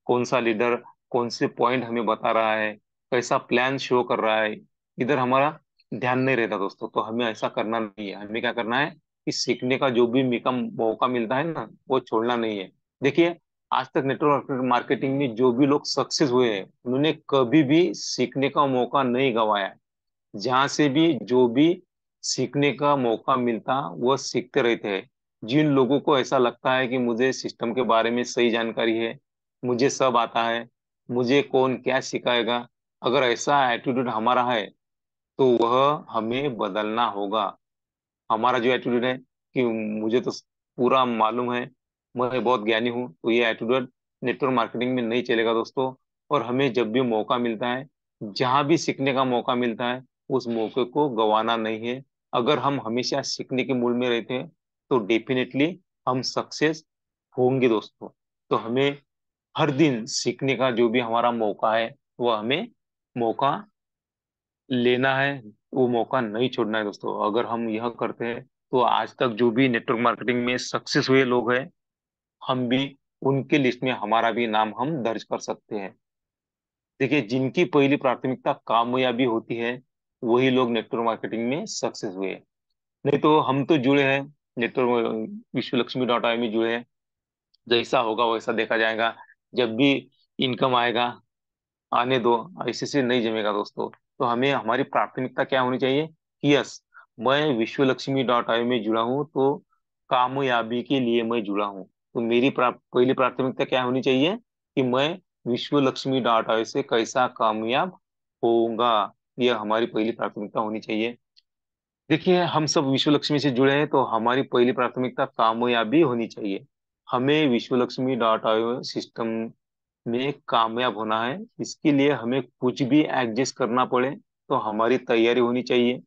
S3: कौन सा लीडर कौन से पॉइंट हमें बता रहा है, कैसा प्लान शो कर रहा है, इधर हमारा ध्यान नहीं रहता दोस्तों। तो हमें ऐसा करना नहीं है। हमें क्या करना है कि सीखने का जो भी मौका मिलता है ना वो छोड़ना नहीं है। देखिए आज तक नेटवर्क मार्केटिंग में जो भी लोग सक्सेस हुए हैं उन्होंने कभी भी सीखने का मौका नहीं गंवाया। जहां से भी जो भी सीखने का मौका मिलता वो सीखते रहते हैं। जिन लोगों को ऐसा लगता है कि मुझे सिस्टम के बारे में सही जानकारी है, मुझे सब आता है, मुझे कौन क्या सिखाएगा, अगर ऐसा एटीट्यूड हमारा है तो वह हमें बदलना होगा। हमारा जो एटीट्यूड है कि मुझे तो पूरा मालूम है, मैं बहुत ज्ञानी हूँ, तो ये एटीट्यूड नेटवर्क मार्केटिंग में नहीं चलेगा दोस्तों। और हमें जब भी मौका मिलता है, जहां भी सीखने का मौका मिलता है, उस मौके को गंवाना नहीं है। अगर हम हमेशा सीखने के मूड में रहते हैं तो डेफिनेटली हम सक्सेस होंगे दोस्तों। तो हमें हर दिन सीखने का जो भी हमारा मौका है वह हमें मौका लेना है, वो मौका नहीं छोड़ना है दोस्तों। अगर हम यह करते हैं तो आज तक जो भी नेटवर्क मार्केटिंग में सक्सेस हुए लोग हैं, हम भी उनके लिस्ट में हमारा भी नाम हम दर्ज कर सकते हैं। देखिए जिनकी पहली प्राथमिकता कामयाबी होती है वही लोग नेटवर्क मार्केटिंग में सक्सेस हुए हैं। नहीं तो हम तो जुड़े हैं नेटवर्क विश्व लक्ष्मी डॉट आई में जुड़े हैं, जैसा होगा वैसा देखा जाएगा। जब भी इनकम आएगा आने दो, ऐसे से नहीं जमेगा दोस्तों। तो हमें हमारी प्राथमिकता क्या होनी चाहिए कि यस, मैं विश्व लक्ष्मी डॉट आई में जुड़ा हूँ तो कामयाबी के लिए मैं जुड़ा हूँ। तो मेरी पहली प्राथमिकता क्या होनी चाहिए कि मैं विश्व लक्ष्मी डॉट आई से कैसा कामयाब होऊंगा। यह हमारी पहली प्राथमिकता होनी चाहिए। देखिए हम सब विश्व लक्ष्मी से जुड़े हैं तो हमारी पहली प्राथमिकता कामयाबी होनी चाहिए। हमें विश्व लक्ष्मी डॉट आई सिस्टम में कामयाब होना है। इसके लिए हमें कुछ भी एडजस्ट करना पड़े तो हमारी तैयारी होनी चाहिए।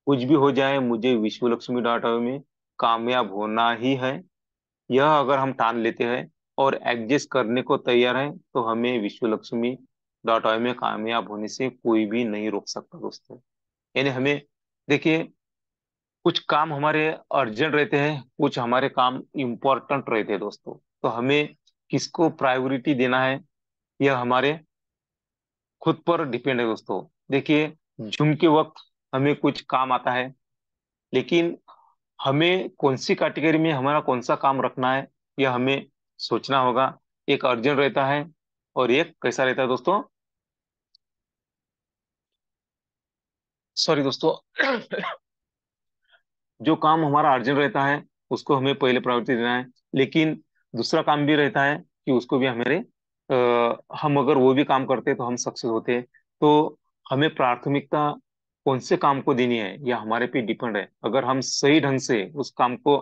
S3: कुछ भी हो जाए मुझे विश्व लक्ष्मी डॉट में कामयाब होना ही है, यह अगर हम ठान लेते हैं और एडजस्ट करने को तैयार हैं तो हमें विश्व लक्ष्मी डॉट में कामयाब होने से कोई भी नहीं रोक सकता दोस्तों। यानी हमें देखिए कुछ काम हमारे अर्जेंट रहते हैं, कुछ हमारे काम इम्पोर्टेंट रहते हैं दोस्तों। तो हमें किसको प्रायोरिटी देना है, यह हमारे खुद पर डिपेंड है दोस्तों। देखिए, जुम के वक्त हमें कुछ काम आता है, लेकिन हमें कौन सी कैटेगरी में हमारा कौन सा काम रखना है, यह हमें सोचना होगा। एक अर्जेंट रहता है और एक कैसा रहता है दोस्तों, सॉरी दोस्तों, जो काम हमारा अर्जेंट रहता है उसको हमें पहले प्रायोरिटी देना है, लेकिन दूसरा काम भी रहता है कि उसको भी हमारे हम अगर वो भी काम करते तो हम सक्सेस होते। तो हमें प्राथमिकता कौन से काम को देनी है यह हमारे पे डिपेंड है। अगर हम सही ढंग से उस काम को,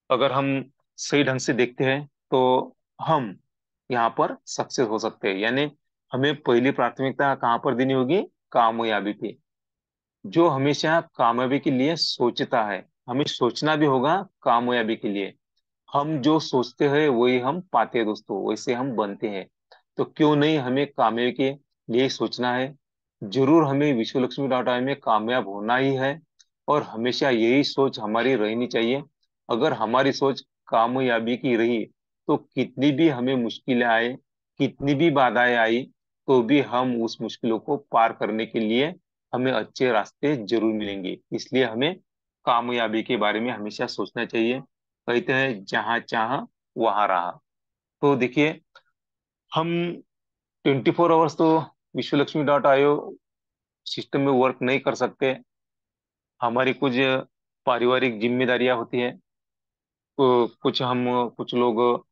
S3: अगर हम सही ढंग से देखते हैं तो हम यहाँ पर सक्सेस हो सकते हैं। यानी हमें पहली प्राथमिकता कहाँ पर देनी होगी, कामयाबी पे। जो हमेशा कामयाबी के लिए सोचता है, हमें सोचना भी होगा कामयाबी के लिए। हम जो सोचते हैं वही हम पाते हैं दोस्तों, वैसे हम बनते हैं। तो क्यों नहीं हमें कामयाबी के लिए सोचना है। जरूर हमें विश्व लक्ष्मी डॉट आई में कामयाब होना ही है, और हमेशा यही सोच हमारी रहनी चाहिए। अगर हमारी सोच कामयाबी की रही तो कितनी भी हमें मुश्किलें आए, कितनी भी बाधाएं आई, तो भी हम उस मुश्किलों को पार करने के लिए हमें अच्छे रास्ते जरूर मिलेंगे। इसलिए हमें कामयाबी के बारे में हमेशा सोचना चाहिए। कहते हैं जहां चाह वहां रहा। तो देखिए, हम 24 आवर्स तो विश्व लक्ष्मी डॉट आईओ सिस्टम में वर्क नहीं कर सकते। हमारी कुछ पारिवारिक जिम्मेदारियां होती है। कुछ लोग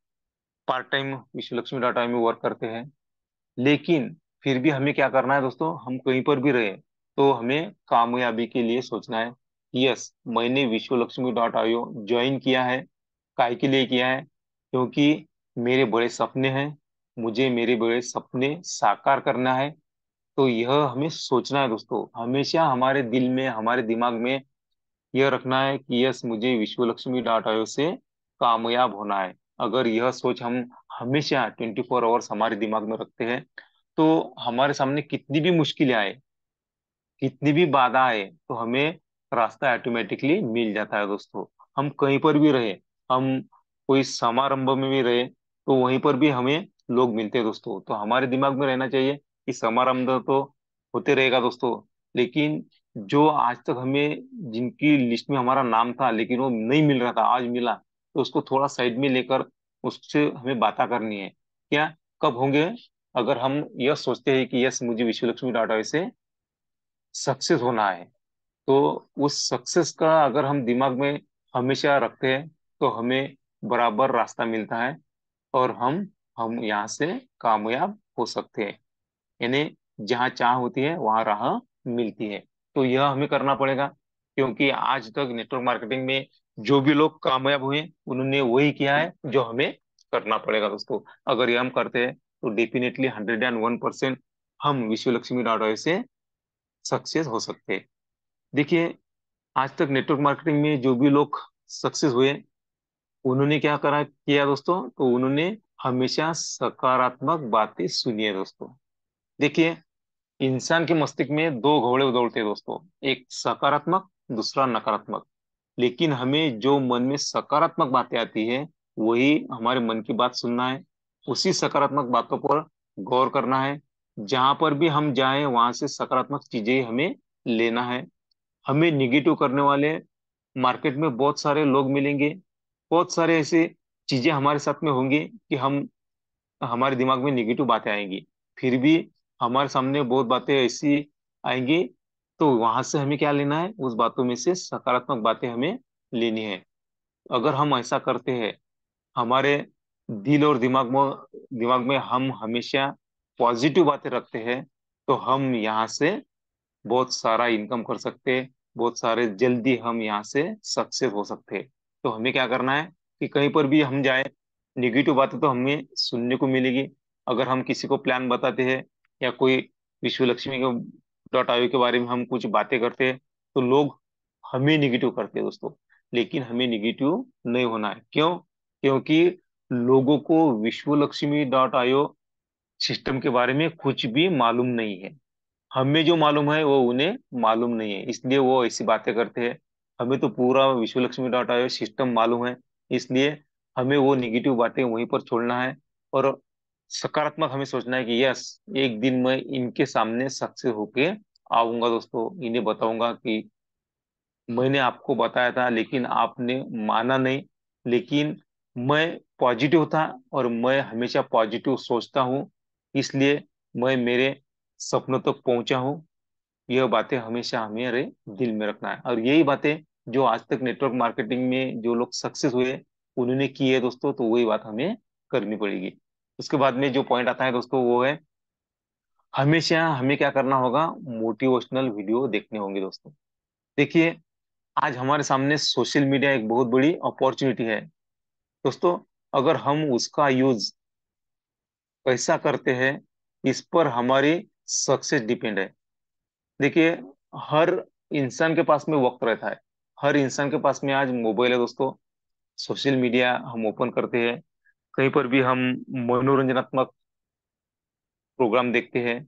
S3: पार्ट टाइम विश्व लक्ष्मी डॉट आई में वर्क करते हैं। लेकिन फिर भी हमें क्या करना है दोस्तों, हम कहीं पर भी रहे तो हमें कामयाबी के लिए सोचना है। यस, मैंने विश्व लक्ष्मी डॉट आईओ ज्वाइन किया है। काय के लिए किया है? क्योंकि मेरे बड़े सपने हैं, मुझे मेरे बड़े सपने साकार करना है। तो यह हमें सोचना है दोस्तों, हमेशा हमारे दिल में, हमारे दिमाग में यह रखना है कि यस, मुझे विश्व लक्ष्मी डॉट आईओ से कामयाब होना है। अगर यह सोच हम हमेशा 24 आवर्स हमारे दिमाग में रखते हैं, तो हमारे सामने कितनी भी मुश्किलें आए, कितनी भी बाधा आए, तो हमें रास्ता ऑटोमेटिकली मिल जाता है दोस्तों। हम कहीं पर भी रहे, हम कोई समारंभ में भी रहे, तो वहीं पर भी हमें लोग मिलते हैं दोस्तों। तो हमारे दिमाग में रहना चाहिए कि समारंभ तो होते रहेगा दोस्तों, लेकिन जो आज तक हमें, जिनकी लिस्ट में हमारा नाम था लेकिन वो नहीं मिल रहा था, आज मिला, तो उसको थोड़ा साइड में लेकर उससे हमें बातें करनी है। क्या, कब होंगे? अगर हम यह सोचते हैं कि यस, मुझे विश्व लक्ष्मी डाटा से सक्सेस होना है, तो उस सक्सेस का अगर हम दिमाग में हमेशा रखते हैं तो हमें बराबर रास्ता मिलता है, और हम यहाँ से कामयाब हो सकते हैं। यानी जहाँ चाह होती है वहाँ राह मिलती है। तो यह हमें करना पड़ेगा, क्योंकि आज तक नेटवर्क मार्केटिंग में जो भी लोग कामयाब हुए उन्होंने वही किया है जो हमें करना पड़ेगा दोस्तों। अगर ये हम करते हैं तो डेफिनेटली 101% हम विश्व लक्ष्मी डॉट से सक्सेस हो सकते हैं। देखिए, आज तक नेटवर्क मार्केटिंग में जो भी लोग सक्सेस हुए, उन्होंने क्या करा किया दोस्तों, तो उन्होंने हमेशा सकारात्मक बातें सुनी है दोस्तों। देखिए, इंसान के मस्तिष्क में दो घोड़े दौड़ते हैं दोस्तों, एक सकारात्मक, दूसरा नकारात्मक। लेकिन हमें जो मन में सकारात्मक बातें आती है वही हमारे मन की बात सुनना है, उसी सकारात्मक बातों पर गौर करना है। जहां पर भी हम जाएं वहां से सकारात्मक चीजें हमें लेना है। हमें निगेटिव करने वाले मार्केट में बहुत सारे लोग मिलेंगे, बहुत सारे ऐसे चीजें हमारे साथ में होंगी कि हम, हमारे दिमाग में निगेटिव बातें आएंगी। फिर भी हमारे सामने बहुत बातें ऐसी आएंगी, तो वहां से हमें क्या लेना है, उस बातों में से सकारात्मक बातें हमें लेनी है। अगर हम ऐसा करते हैं, हमारे दिल और दिमाग में हम हमेशा पॉजिटिव बातें रखते हैं, तो हम यहाँ से बहुत सारा इनकम कर सकते हैं, बहुत सारे जल्दी हम यहाँ से सक्सेस हो सकते हैं। तो हमें क्या करना है कि कहीं पर भी हम जाए, निगेटिव बातें तो हमें सुनने को मिलेगी। अगर हम किसी को प्लान बताते हैं या कोई विश्व लक्ष्मी के डॉट आईओ के बारे में हम कुछ बातें करते हैं, तो लोग हमें निगेटिव करते हैं दोस्तों। लेकिन हमें निगेटिव नहीं होना है। क्यों? क्योंकि लोगों को विश्व लक्ष्मी डॉट आईओ सिस्टम के बारे में कुछ भी मालूम नहीं है। हमें जो मालूम है वो उन्हें मालूम नहीं है, इसलिए वो ऐसी बातें करते हैं। हमें तो पूरा विश्व लक्ष्मी डॉट आईओ सिस्टम मालूम है, इसलिए हमें वो निगेटिव बातें वहीं पर छोड़ना है। और सकारात्मक हमें सोचना है कि यस, एक दिन मैं इनके सामने सक्सेस होके आऊंगा दोस्तों, इन्हें बताऊंगा कि मैंने आपको बताया था लेकिन आपने माना नहीं। लेकिन मैं पॉजिटिव था और मैं हमेशा पॉजिटिव सोचता हूँ, इसलिए मैं मेरे सपनों तक पहुंचा हूँ। यह बातें हमेशा हमारे दिल में रखना है, और यही बातें जो आज तक नेटवर्क मार्केटिंग में जो लोग सक्सेस हुए उन्होंने की है दोस्तों, तो वही बात हमें करनी पड़ेगी। उसके बाद में जो पॉइंट आता है दोस्तों वो है, हमेशा हमें क्या करना होगा, मोटिवेशनल वीडियो देखने होंगे दोस्तों। देखिए, आज हमारे सामने सोशल मीडिया एक बहुत बड़ी अपॉर्चुनिटी है दोस्तों। अगर हम उसका यूज कैसा करते हैं, इस पर हमारी सक्सेस डिपेंड है। देखिए, हर इंसान के पास में वक्त रहता है, हर इंसान के पास में आज मोबाइल है दोस्तों। सोशल मीडिया हम ओपन करते हैं, कहीं पर भी हम मनोरंजनात्मक प्रोग्राम देखते हैं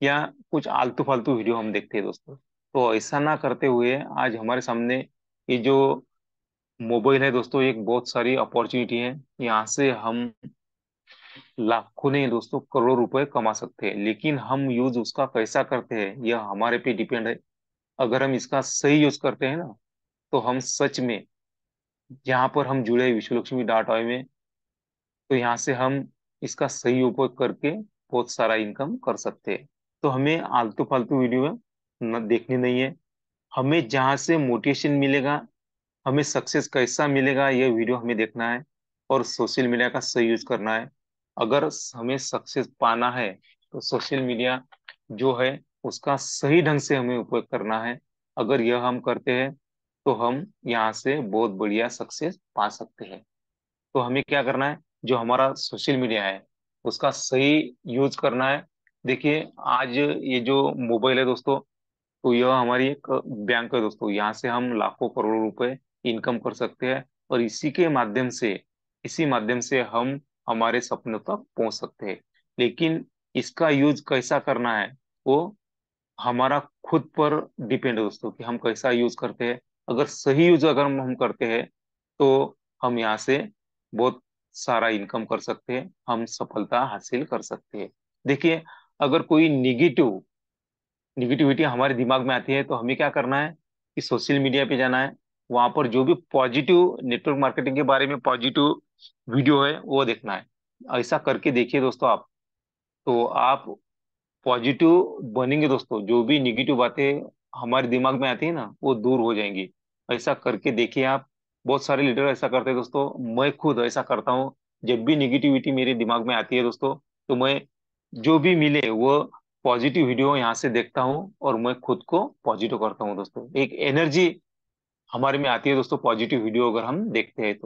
S3: या कुछ आलतू फालतू वीडियो हम देखते हैं दोस्तों। तो ऐसा ना करते हुए आज हमारे सामने ये जो मोबाइल है दोस्तों, एक बहुत सारी अपॉर्चुनिटी है। यहाँ से हम लाखों नहीं दोस्तों, करोड़ों रुपए कमा सकते हैं, लेकिन हम यूज उसका कैसा करते हैं यह हमारे पे डिपेंड है। अगर हम इसका सही यूज करते हैं ना, तो हम सच में, यहाँ पर हम जुड़े विश्वलक्ष्मी डॉट आई में, तो यहाँ से हम इसका सही उपयोग करके बहुत सारा इनकम कर सकते हैं। तो हमें आलतू फालतू वीडियो न देखनी नहीं है। हमें जहाँ से मोटिवेशन मिलेगा, हमें सक्सेस कैसा मिलेगा, ये वीडियो हमें देखना है और सोशल मीडिया का सही यूज करना है। अगर हमें सक्सेस पाना है तो सोशल मीडिया जो है उसका सही ढंग से हमें उपयोग करना है। अगर यह हम करते हैं तो हम यहाँ से बहुत बढ़िया सक्सेस पा सकते हैं। तो हमें क्या करना है, जो हमारा सोशल मीडिया है उसका सही यूज करना है। देखिए, आज ये जो मोबाइल है दोस्तों, तो यह हमारी एक बैंक है दोस्तों, यहाँ से हम लाखों करोड़ों रुपए इनकम कर सकते हैं, और इसी माध्यम से हम हमारे सपनों तक पहुंच सकते हैं। लेकिन इसका यूज कैसा करना है, वो हमारा खुद पर डिपेंड है दोस्तों, कि हम कैसा यूज करते हैं। अगर सही यूज अगर हम करते हैं तो हम यहाँ से बहुत सारा इनकम कर सकते हैं, हम सफलता हासिल कर सकते हैं। देखिए, अगर कोई निगेटिविटी हमारे दिमाग में आती है तो हमें क्या करना है, कि सोशल मीडिया पे जाना है, वहां पर जो भी पॉजिटिव नेटवर्क मार्केटिंग के बारे में पॉजिटिव वीडियो है वो देखना है। ऐसा करके देखिए दोस्तों आप, तो आप पॉजिटिव बनेंगे दोस्तों। जो भी निगेटिव बातें हमारे दिमाग में आती है ना, वो दूर हो जाएंगी। ऐसा करके देखिए आप। बहुत सारे लीडर ऐसा करते हैं दोस्तों, मैं खुद ऐसा करता हूँ। जब भी निगेटिविटी मेरे दिमाग में आती है दोस्तों, तो मैं जो भी मिले वो पॉजिटिव वीडियो यहाँ से देखता हूँ और मैं खुद को पॉजिटिव करता हूँ दोस्तों। एक एनर्जी हमारे में आती है दोस्तों, पॉजिटिव वीडियो अगर हम देखते हैं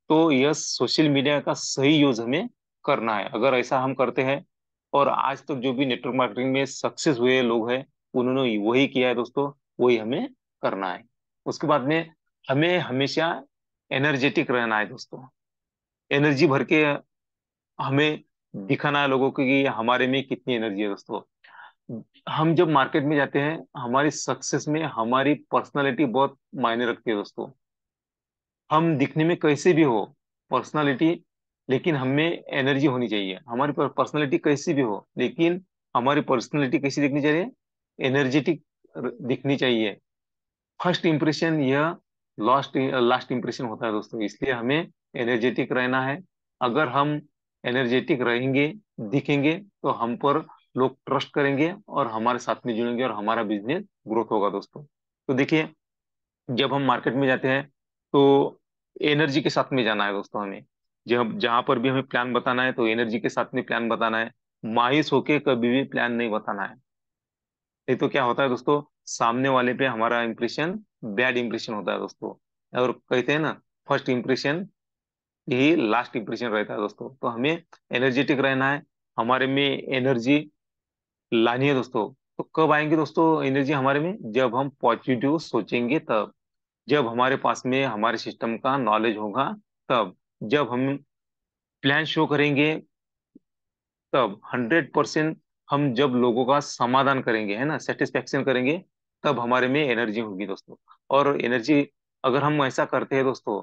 S3: तो यह सोशल मीडिया का सही यूज हमें करना है। अगर ऐसा हम करते हैं, और आज तक जो भी नेटवर्क मार्केटिंग में सक्सेस हुए लोग हैं उन्होंने वही किया है दोस्तों, वही हमें करना है। उसके बाद में हमें हमेशा एनर्जेटिक रहना है दोस्तों। एनर्जी भर के हमें दिखाना है लोगों को कि हमारे में कितनी एनर्जी है दोस्तों। हम जब मार्केट में जाते हैं, हमारी सक्सेस में हमारी पर्सनालिटी बहुत मायने रखती है दोस्तों। हम दिखने में कैसे भी हो, पर्सनालिटी, लेकिन हमें एनर्जी होनी चाहिए। हमारी पर्सनालिटी कैसी भी हो, लेकिन हमारी पर्सनालिटी कैसी दिखनी चाहिए, एनर्जेटिक दिखनी चाहिए। फर्स्ट इंप्रेशन यह लास्ट लास्ट इंप्रेशन होता है दोस्तों, इसलिए हमें एनर्जेटिक रहना है। अगर हम एनर्जेटिक रहेंगे, दिखेंगे, तो हम पर लोग ट्रस्ट करेंगे और हमारे साथ में जुड़ेंगे और हमारा बिजनेस ग्रोथ होगा दोस्तों। तो देखिए, जब हम मार्केट में जाते हैं तो एनर्जी के साथ में जाना है दोस्तों हमें। जब जहां पर भी हमें प्लान बताना है तो एनर्जी के साथ में प्लान बताना है। मायूस होके कभी भी प्लान नहीं बताना है। नहीं तो क्या होता है दोस्तों, सामने वाले पे हमारा इंप्रेशन बैड इंप्रेशन होता है दोस्तों। और कहते हैं ना, फर्स्ट इंप्रेशन यही लास्ट इंप्रेशन रहता है दोस्तों। तो हमें एनर्जेटिक रहना है, हमारे में एनर्जी लानी है दोस्तों। तो कब आएंगे दोस्तों एनर्जी हमारे में, जब हम पॉजिटिव सोचेंगे तब, जब हमारे पास में हमारे सिस्टम का नॉलेज होगा तब, जब हम प्लान शो करेंगे तब, 100% हम जब लोगों का समाधान करेंगे, है ना, सेटिस्फेक्शन करेंगे, तब हमारे में एनर्जी होगी दोस्तों। और एनर्जी अगर हम ऐसा करते हैं दोस्तों,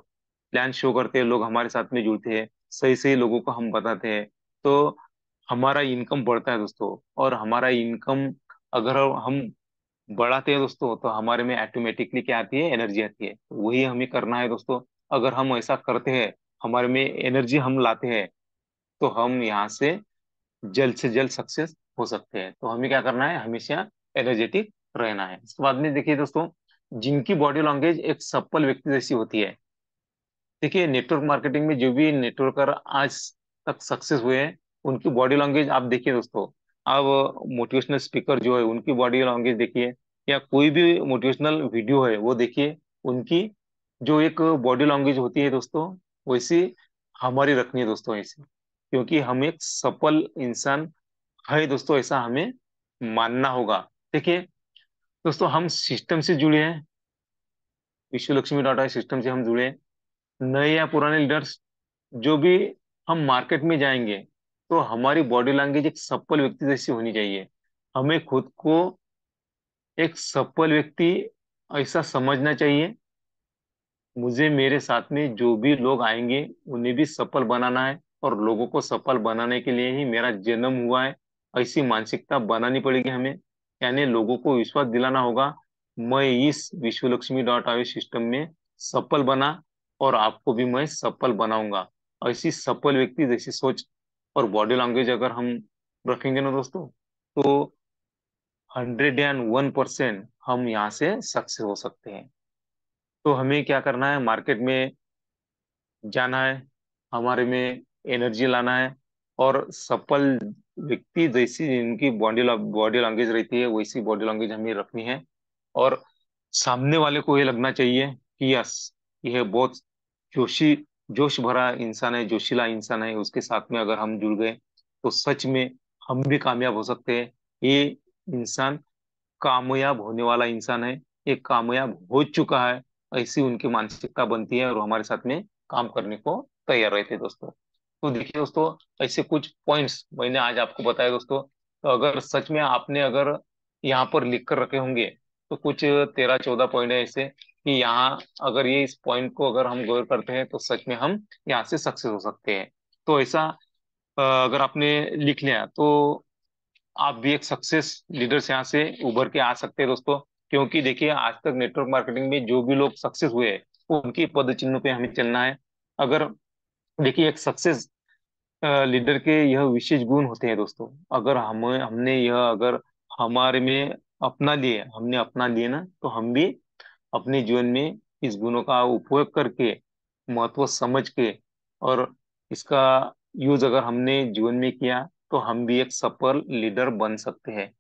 S3: प्लान शो करते हैं, लोग हमारे साथ में जुड़ते हैं, सही सही लोगों को हम बताते हैं, तो हमारा इनकम बढ़ता है दोस्तों। और हमारा इनकम अगर हम बढ़ाते हैं दोस्तों, तो हमारे में ऑटोमेटिकली क्या आती है, एनर्जी आती है। तो वही हमें करना है दोस्तों। अगर हम ऐसा करते हैं, हमारे में एनर्जी हम लाते हैं, तो हम यहाँ से जल्द सक्सेस हो सकते हैं। तो हमें क्या करना है, हमेशा एनर्जेटिक रहना है। इसके बाद में देखिए दोस्तों, जिनकी बॉडी लैंग्वेज एक सफल व्यक्ति जैसी होती है। देखिए, नेटवर्क मार्केटिंग में जो भी नेटवर्कर आज तक सक्सेस हुए हैं, उनकी बॉडी लैंग्वेज आप देखिए दोस्तों। अब मोटिवेशनल स्पीकर जो है, उनकी बॉडी लैंग्वेज देखिए, या कोई भी मोटिवेशनल वीडियो है वो देखिए। उनकी जो एक बॉडी लैंग्वेज होती है दोस्तों, वैसी हमारी रखनी है दोस्तों, ऐसी। क्योंकि हम एक सफल इंसान है दोस्तों, ऐसा हमें मानना होगा। देखिए दोस्तों, हम सिस्टम से जुड़े हैं, विश्व लक्ष्मी डॉट सिस्टम से हम जुड़े हैं। नए या पुराने लीडर्स जो भी, हम मार्केट में जाएंगे, तो हमारी बॉडी लैंग्वेज एक सफल व्यक्ति जैसी होनी चाहिए। हमें खुद को एक सफल व्यक्ति ऐसा समझना चाहिए। मुझे मेरे साथ में जो भी लोग आएंगे, उन्हें भी सफल बनाना है, और लोगों को सफल बनाने के लिए ही मेरा जन्म हुआ है। ऐसी मानसिकता बनानी पड़ेगी हमें। यानी लोगों को विश्वास दिलाना होगा, मैं इस विश्व लक्ष्मी डॉट आई सिस्टम में सफल बना, और आपको भी मैं सफल बनाऊंगा। ऐसी सफल व्यक्ति जैसी सोच और बॉडी लैंग्वेज अगर हम रखेंगे ना दोस्तों, तो 101% हम यहाँ से सक्सेस हो सकते हैं। तो हमें क्या करना है, मार्केट में जाना है, हमारे में एनर्जी लाना है, और सफल व्यक्ति जैसी जिनकी बॉडी लैंग्वेज रहती है, वैसी बॉडी लैंग्वेज हमें रखनी है। और सामने वाले को ये लगना चाहिए कि यस, यह बहुत जोशी जोश भरा इंसान है, जोशीला इंसान है। उसके साथ में अगर हम जुड़ गए, तो सच में हम भी कामयाब हो सकते हैं। ये इंसान कामयाब होने वाला इंसान है, ये कामयाब हो चुका है, ऐसी उनकी मानसिकता बनती है, और वो हमारे साथ में काम करने को तैयार रहते हैं दोस्तों। तो देखिए दोस्तों, ऐसे कुछ पॉइंट्स मैंने आज आपको बताए दोस्तों। तो अगर सच में आपने अगर यहाँ पर लिख कर रखे होंगे, तो कुछ 13-14 पॉइंट है ऐसे, कि यहाँ अगर ये इस पॉइंट को अगर हम गौर करते हैं, तो सच में हम यहाँ से सक्सेस हो सकते हैं। तो ऐसा अगर आपने लिख लिया, तो आप भी एक सक्सेस लीडर से यहाँ से उभर के आ सकते हैं दोस्तों। क्योंकि देखिए, आज तक नेटवर्क मार्केटिंग में जो भी लोग सक्सेस हुए हैं, उनकी पद चिन्हों पे हमें चलना है। अगर देखिए, एक सक्सेस लीडर के यह विशेष गुण होते हैं दोस्तों। अगर हमने यह अगर हमारे में अपना लिए ना, तो हम भी अपने जीवन में इस गुणों का उपयोग करके, महत्व समझ के, और इसका यूज अगर हमने जीवन में किया, तो हम भी एक सफल लीडर बन सकते हैं।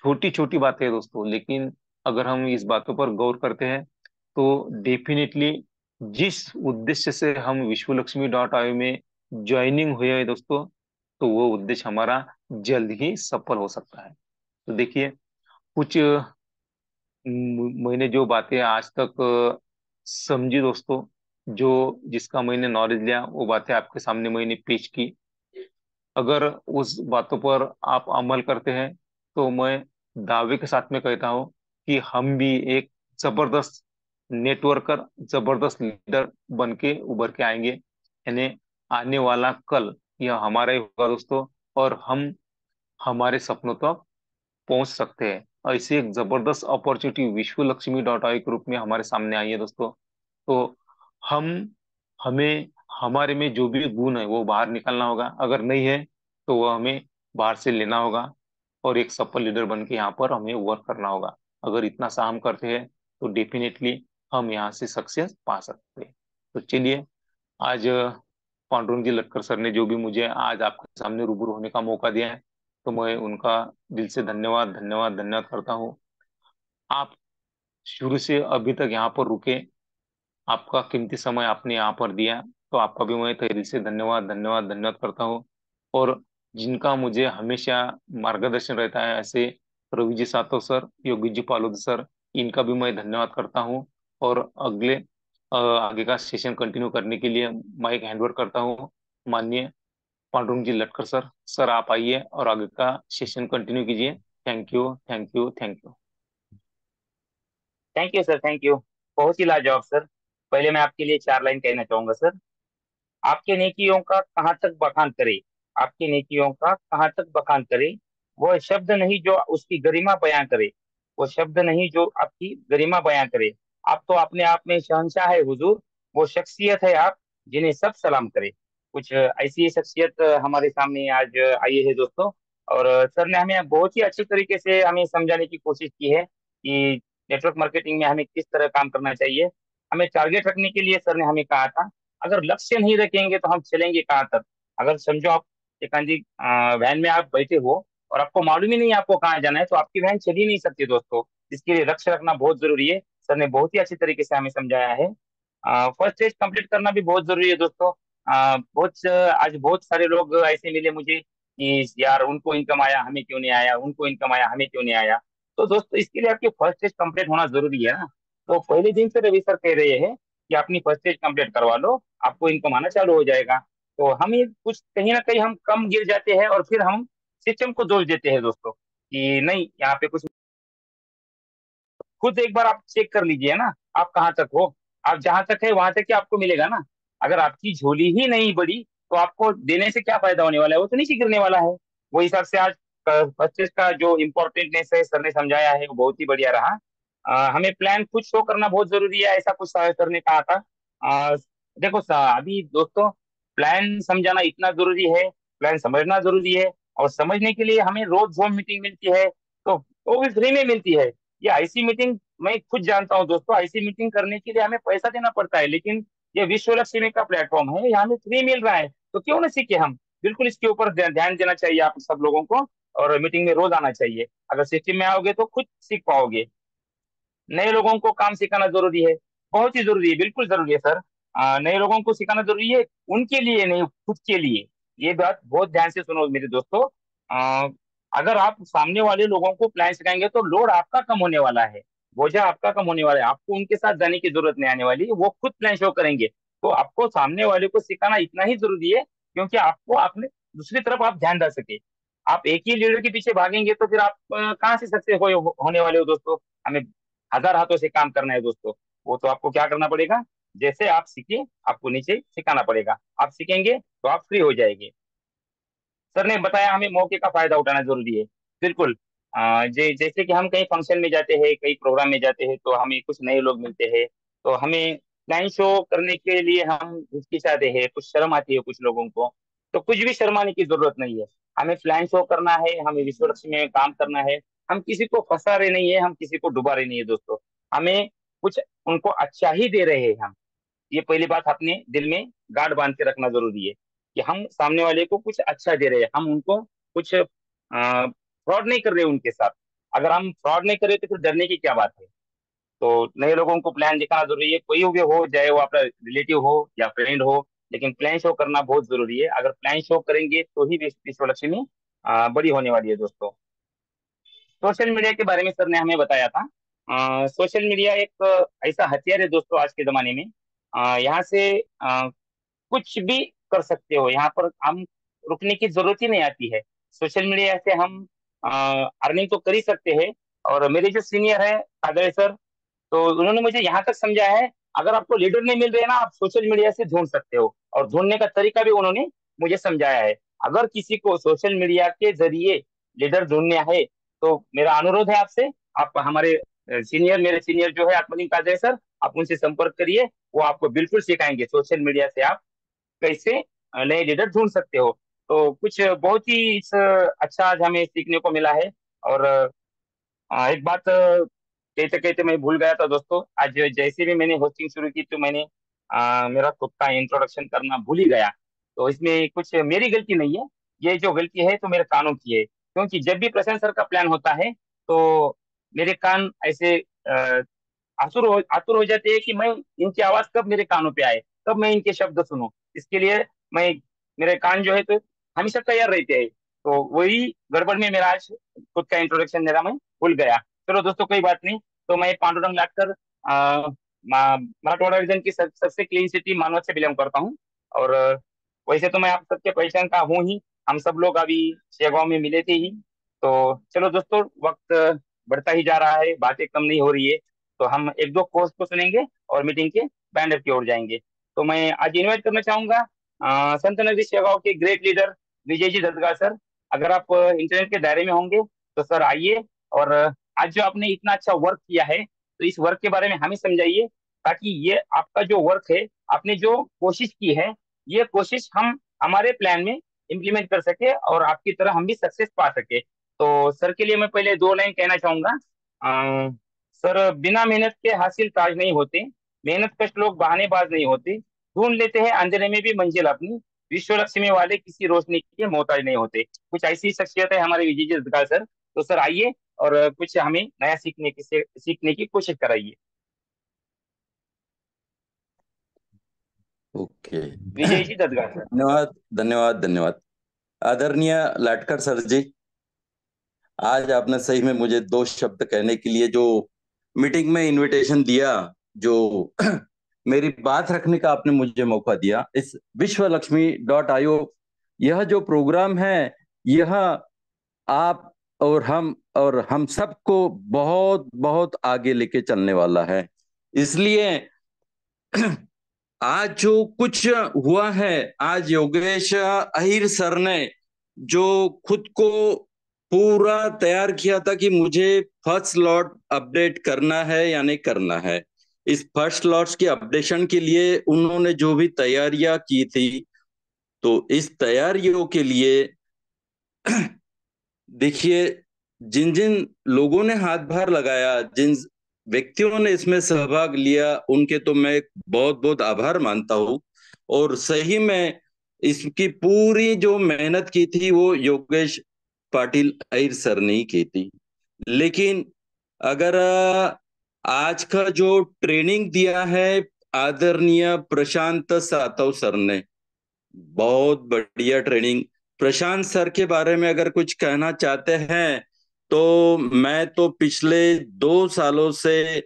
S3: छोटी छोटी बातें हैं दोस्तों, लेकिन अगर हम इस बातों पर गौर करते हैं, तो डेफिनेटली जिस उद्देश्य से हम विश्व लक्ष्मी डॉट आई में ज्वाइनिंग हुए हैं दोस्तों, तो वो उद्देश्य हमारा जल्द ही सफल हो सकता है। तो देखिए, कुछ मैंने जो बातें आज तक समझी दोस्तों, जो जिसका मैंने नॉलेज लिया, वो बातें आपके सामने मैंने पेश की। अगर उस बातों पर आप अमल करते हैं, तो मैं दावे के साथ में कहता हूँ कि हम भी एक जबरदस्त नेटवर्कर, जबरदस्त लीडर बन के उभर के आएंगे। यानी आने वाला कल यह हमारा ही होगा दोस्तों, और हम हमारे सपनों तक पहुंच सकते हैं। ऐसी एक जबरदस्त अपॉर्चुनिटी विश्व लक्ष्मी डॉट आई ग्रुप में हमारे सामने आई है दोस्तों। तो हम हमें हमारे में जो भी गुण है वो बाहर निकालना होगा। अगर नहीं है, तो वह हमें बाहर से लेना होगा, और एक सफल लीडर बन के यहाँ पर हमें वर्क करना होगा। अगर इतना सा हम करते हैं, तो डेफिनेटली हम यहाँ से सक्सेस पा सकते हैं। तो चलिए, आज पांडुरंग जी लटकर सर ने जो भी मुझे आज आपके सामने रूबरू होने का मौका दिया है, तो मैं उनका दिल से धन्यवाद धन्यवाद धन्यवाद करता हूँ। आप शुरू से अभी तक यहाँ पर रुके, आपका कीमती समय आपने यहाँ पर दिया, तो आपका भी मैं तहे दिल से धन्यवाद धन्यवाद धन्यवाद करता हूँ। और जिनका मुझे हमेशा मार्गदर्शन रहता है, ऐसे रवि जी सातव सर, योगी जी पालोद सर, इनका भी मैं धन्यवाद करता हूँ। और अगले आगे का सेशन कंटिन्यू करने के लिए माइक हैंडओवर करता हूँ माननीय पांडुरंग जी लटकर सर। सर, आप आइए और आगे का सेशन कंटिन्यू कीजिए। Thank you, thank you, thank you.
S1: Thank you sir, thank you. बहुत ही लाजवाब सर। पहले मैं आपके लिए 4 लाइन कहना चाहूंगा सर। आपके नेकियों का कहाँ तक बखान करे, आपकी नेकियों का कहाँ तक बखान करे। वो शब्द नहीं जो उसकी गरिमा बयां करे, वो शब्द नहीं जो आपकी गरिमा बयां करे। आप तो अपने आप में शहंशाह है हुजूर, वो शख्सियत है आप जिन्हें सब सलाम करे। कुछ ऐसी शख्सियत हमारे सामने आज आई है दोस्तों। और सर ने हमें बहुत ही अच्छी तरीके से हमें समझाने की कोशिश की है कि नेटवर्क मार्केटिंग में हमें किस तरह काम करना चाहिए। हमें टारगेट रखने के लिए सर ने हमें कहा था, अगर लक्ष्य नहीं रखेंगे तो हम चलेंगे कहाँ तक। अगर समझो आप एक आंधी वैन में आप बैठे हो और आपको मालूम ही नहीं आपको कहाँ जाना है, तो आपकी वैन चल ही नहीं सकती दोस्तों। इसके लिए लक्ष्य रखना बहुत जरूरी है। सर ने बहुत ही अच्छी तरीके से हमें समझाया है। फर्स्ट स्टेज कंप्लीट करना भी बहुत जरूरी है दोस्तों। आज बहुत सारे लोग ऐसे मिले मुझे कि यार उनको इनकम आया हमें क्यों नहीं आया, उनको इनकम आया हमें क्यों नहीं आया। तो दोस्तों इसके लिए आपकी फर्स्ट स्टेज कंप्लीट होना जरूरी है ना। तो पहले दिन से रवि सर कह रहे हैं कि अपनी फर्स्ट स्टेज कंप्लीट करवा लो, आपको इनकम आना चालू हो जाएगा। तो हम ये कुछ कहीं ना कहीं हम कम गिर जाते हैं और फिर हम सिस्टम को दोष देते हैं दोस्तों कि नहीं यहाँ पे कुछ। खुद एक बार आप चेक कर लीजिए ना, आप कहाँ तक हो। आप जहां तक है वहां तक ही आपको मिलेगा ना। अगर आपकी झोली ही नहीं बड़ी तो आपको देने से क्या फायदा होने वाला है, वो तो नीचे गिरने वाला है। वो हिसाब से आज परचेज का जो इम्पोर्टेंटनेस है सर ने समझाया है वो बहुत ही बढ़िया रहा। हमें प्लान खुद शो करना बहुत जरूरी है, ऐसा कुछ सर ने कहा था। अ, देखो अभी दोस्तों प्लान समझाना इतना जरूरी है, प्लान समझना जरूरी है। और समझने के लिए हमें रोज होम मीटिंग मिलती है, तो वो भी फ्री में मिलती है। ये आईसी मीटिंग मैं खुद जानता हूँ दोस्तों, आईसी मीटिंग करने के लिए हमें पैसा देना पड़ता है, लेकिन ये विश्व लक्ष्मी का प्लेटफॉर्म है, यहाँ हमें फ्री मिल रहा है, तो क्यों ना सीखे हम। बिल्कुल इसके ऊपर ध्यान देना चाहिए आप सब लोगों को। और मीटिंग में रोज आना चाहिए, अगर सिस्टम में आओगे तो खुद सीख पाओगे। नए लोगों को काम सिखाना जरूरी है, बहुत ही जरूरी है, बिल्कुल जरूरी है सर। नए लोगों को सिखाना जरूरी है, उनके लिए नहीं खुद के लिए। ये बात बहुत ध्यान से सुनो मेरे दोस्तों। अ, अगर आप सामने वाले लोगों को प्लान सिखाएंगे तो लोड आपका कम होने वाला है, बोझा आपका कम होने वाला है, आपको उनके साथ जाने की जरूरत नहीं आने वाली, वो खुद प्लान शो करेंगे। तो आपको सामने वाले को सिखाना इतना ही जरूरी है, क्योंकि आपको अपने दूसरी तरफ आप ध्यान रख सके। आप एक ही लीडर के पीछे भागेंगे तो फिर आप कहाँ से सक्सेस होने वाले हो दोस्तों। हमें हजार हाथों से काम करना है दोस्तों। वो तो आपको क्या करना पड़ेगा, जैसे आप सीखे आपको नीचे सिखाना पड़ेगा, आप सीखेंगे तो आप फ्री हो जाएंगे। सर ने बताया हमें मौके का फायदा उठाना जरूरी है। बिल्कुल। जैसे कि हम कहीं फंक्शन में जाते हैं, कहीं प्रोग्राम में जाते हैं, तो हमें कुछ नए लोग मिलते हैं, तो हमें लाइन शो करने के लिए हम हिचकिचाते हैं, कुछ शर्म आती है कुछ लोगों को। तो कुछ भी शर्माने की जरूरत नहीं है। हमें फ्लैन शो करना है, हमें विश्व लक्ष्मी में काम करना है। हम किसी को फंसा रहे नहीं है, हम किसी को डुबा रहे नहीं है दोस्तों। हमें कुछ उनको अच्छा ही दे रहे हैं हम। ये पहली बात अपने दिल में गांठ बांध के रखना जरूरी है कि हम सामने वाले को कुछ अच्छा दे रहे हैं, हम उनको कुछ फ्रॉड नहीं कर रहे उनके साथ। अगर हम फ्रॉड नहीं कर रहे तो फिर डरने की क्या बात है। तो नए लोगों को प्लान दिखाना जरूरी है, कोई भी हो, चाहे वो आपका रिलेटिव हो या फ्रेंड हो, लेकिन प्लान शो करना बहुत जरूरी है। अगर प्लान शो करेंगे तो ही विश्व लक्ष्मी बड़ी होने वाली है दोस्तों। सोशल मीडिया के बारे में सर ने हमें बताया था। सोशल मीडिया एक ऐसा हथियार है दोस्तों आज के जमाने में। यहाँ से कुछ भी कर सकते हो, यहाँ पर हम रुकने की जरूरत ही नहीं आती है। सोशल मीडिया से हम अर्निंग तो कर ही सकते हैं। और मेरे जो सीनियर है कादर सर, तो उन्होंने मुझे यहाँ तक समझाया है, अगर आपको लीडर नहीं मिल रहे ना, आप सोशल मीडिया से ढूंढ सकते हो, और ढूंढने का तरीका भी उन्होंने मुझे समझाया है। अगर किसी को सोशल मीडिया के जरिए लीडर ढूंढना है तो मेरा अनुरोध है आपसे, आप हमारे सीनियर, मेरे सीनियर जो है आत्मनिम कादर सर, आप उनसे संपर्क करिए। वो आपको बिल्कुल सिखाएंगे सोशल मीडिया से आप कैसे नए लीडर ढूंढ सकते हो। तो कुछ बहुत ही अच्छा आज हमें सीखने को मिला है। और एक बात कहते कहते मैं भूल गया था दोस्तों। आज जैसे भी मैंने होस्टिंग शुरू की तो मैंने मेरा खुद का इंट्रोडक्शन करना भूल ही गया। तो इसमें कुछ मेरी गलती नहीं है, ये जो गलती है तो मेरे कानों की है, क्योंकि जब भी प्रशांत सर का प्लान होता है तो मेरे कान ऐसे आतुर हो जाते हैं कि मैं इनकी आवाज कब मेरे कानों पे आए, कब मैं इनके शब्द सुनूं। इसके लिए मैं, मेरे कान जो है तो हमेशा तैयार रहते हैं। तो वही गड़बड़ में मेरा आज खुद का इंट्रोडक्शन मेरा मैं भूल गया। चलो दोस्तों कोई बात नहीं। तो मैं पांडुरंग लाटकर मराठवाड़ा रीजन की सबसे क्लीन सिटी मानवत से बिलोंग करता हूँ। और वैसे तो मैं आप सबके पहचान का हूँ ही, हम सब लोग अभी शेगांव में मिले थे ही। तो चलो दोस्तों, वक्त बढ़ता ही जा रहा है, बातें कम नहीं हो रही है। तो हम एक दो कोर्स को सुनेंगे और मीटिंग के बैनर की ओर जाएंगे। तो मैं आज इनवाइट करना चाहूंगा संत नगरी शेगांव के great leader Vijay ji दत्तगार sir. अगर आप इंटरनेट के दायरे में होंगे तो सर आइए, और आज जो आपने इतना अच्छा वर्क किया है, तो इस वर्क के बारे में हमें समझाइए, ताकि ये आपका जो वर्क है, आपने जो कोशिश की है, ये कोशिश हम हमारे प्लान में इम्प्लीमेंट कर सके, और आपकी तरह हम भी सक्सेस पा सके। तो सर के लिए मैं पहले दो लाइन कहना चाहूंगा। सर, बिना मेहनत के हासिल ताज नहीं होते, मेहनत कश लोग बहानेबाज नहीं होते, ढूंढ लेते हैं अंधेरे में भी मंजिल अपनी, विश्व लक्ष्मी वाले किसी रोशनी के मोहताज नहीं होते। कुछ ऐसी शख्सियत है हमारे विजय जी दत्तगार सर। तो सर आइए, और कुछ हमें नया सीखने की कोशिश कराइए।
S4: ओके।
S1: विजय जी दत्तगार सर।
S4: धन्यवाद धन्यवाद धन्यवाद। आदरणीय लाटकर सर जी, आज आपने सही में मुझे दो शब्द कहने के लिए जो मीटिंग में इनविटेशन दिया, जो मेरी बात रखने का आपने मुझे मौका दिया, इस विश्व लक्ष्मी .io, यह जो प्रोग्राम है, यह आप और हम सबको बहुत बहुत आगे लेके चलने वाला है। इसलिए आज जो कुछ हुआ है, आज योगेश अहिर सर ने जो खुद को पूरा तैयार किया था कि मुझे फर्स्ट लॉट अपडेट करना है या नहीं करना है, इस फर्स्ट लॉट्स के अपडेशन के लिए उन्होंने जो भी तैयारियां की थी, तो इस तैयारियों के लिए देखिए, जिन जिन लोगों ने हाथ भार लगाया, जिन व्यक्तियों ने इसमें सहभाग लिया, उनके तो मैं बहुत बहुत आभार मानता हूँ। और सही में इसकी पूरी जो मेहनत की थी वो योगेश पाटिल अहिर सर ने ही की थी। लेकिन अगर आज का जो ट्रेनिंग दिया है आदरणीय प्रशांत सातव सर ने, बहुत बढ़िया ट्रेनिंग। प्रशांत सर के बारे में अगर कुछ कहना चाहते हैं, तो मैं तो पिछले 2 सालों से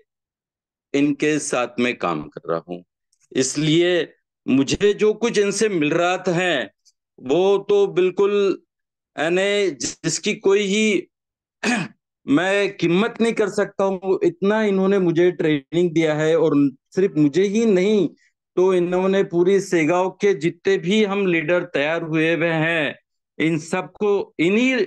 S4: इनके साथ में काम कर रहा हूं, इसलिए मुझे जो कुछ इनसे मिल रहा था है, वो तो बिल्कुल यानी जिसकी कोई ही मैं कीमत नहीं कर सकता हूँ, इतना इन्होंने मुझे ट्रेनिंग दिया है। और सिर्फ मुझे ही नहीं, तो इन्होंने पूरी सेगांव के जितने भी हम लीडर तैयार हुए हुए हैं, इन सबको इन्हीं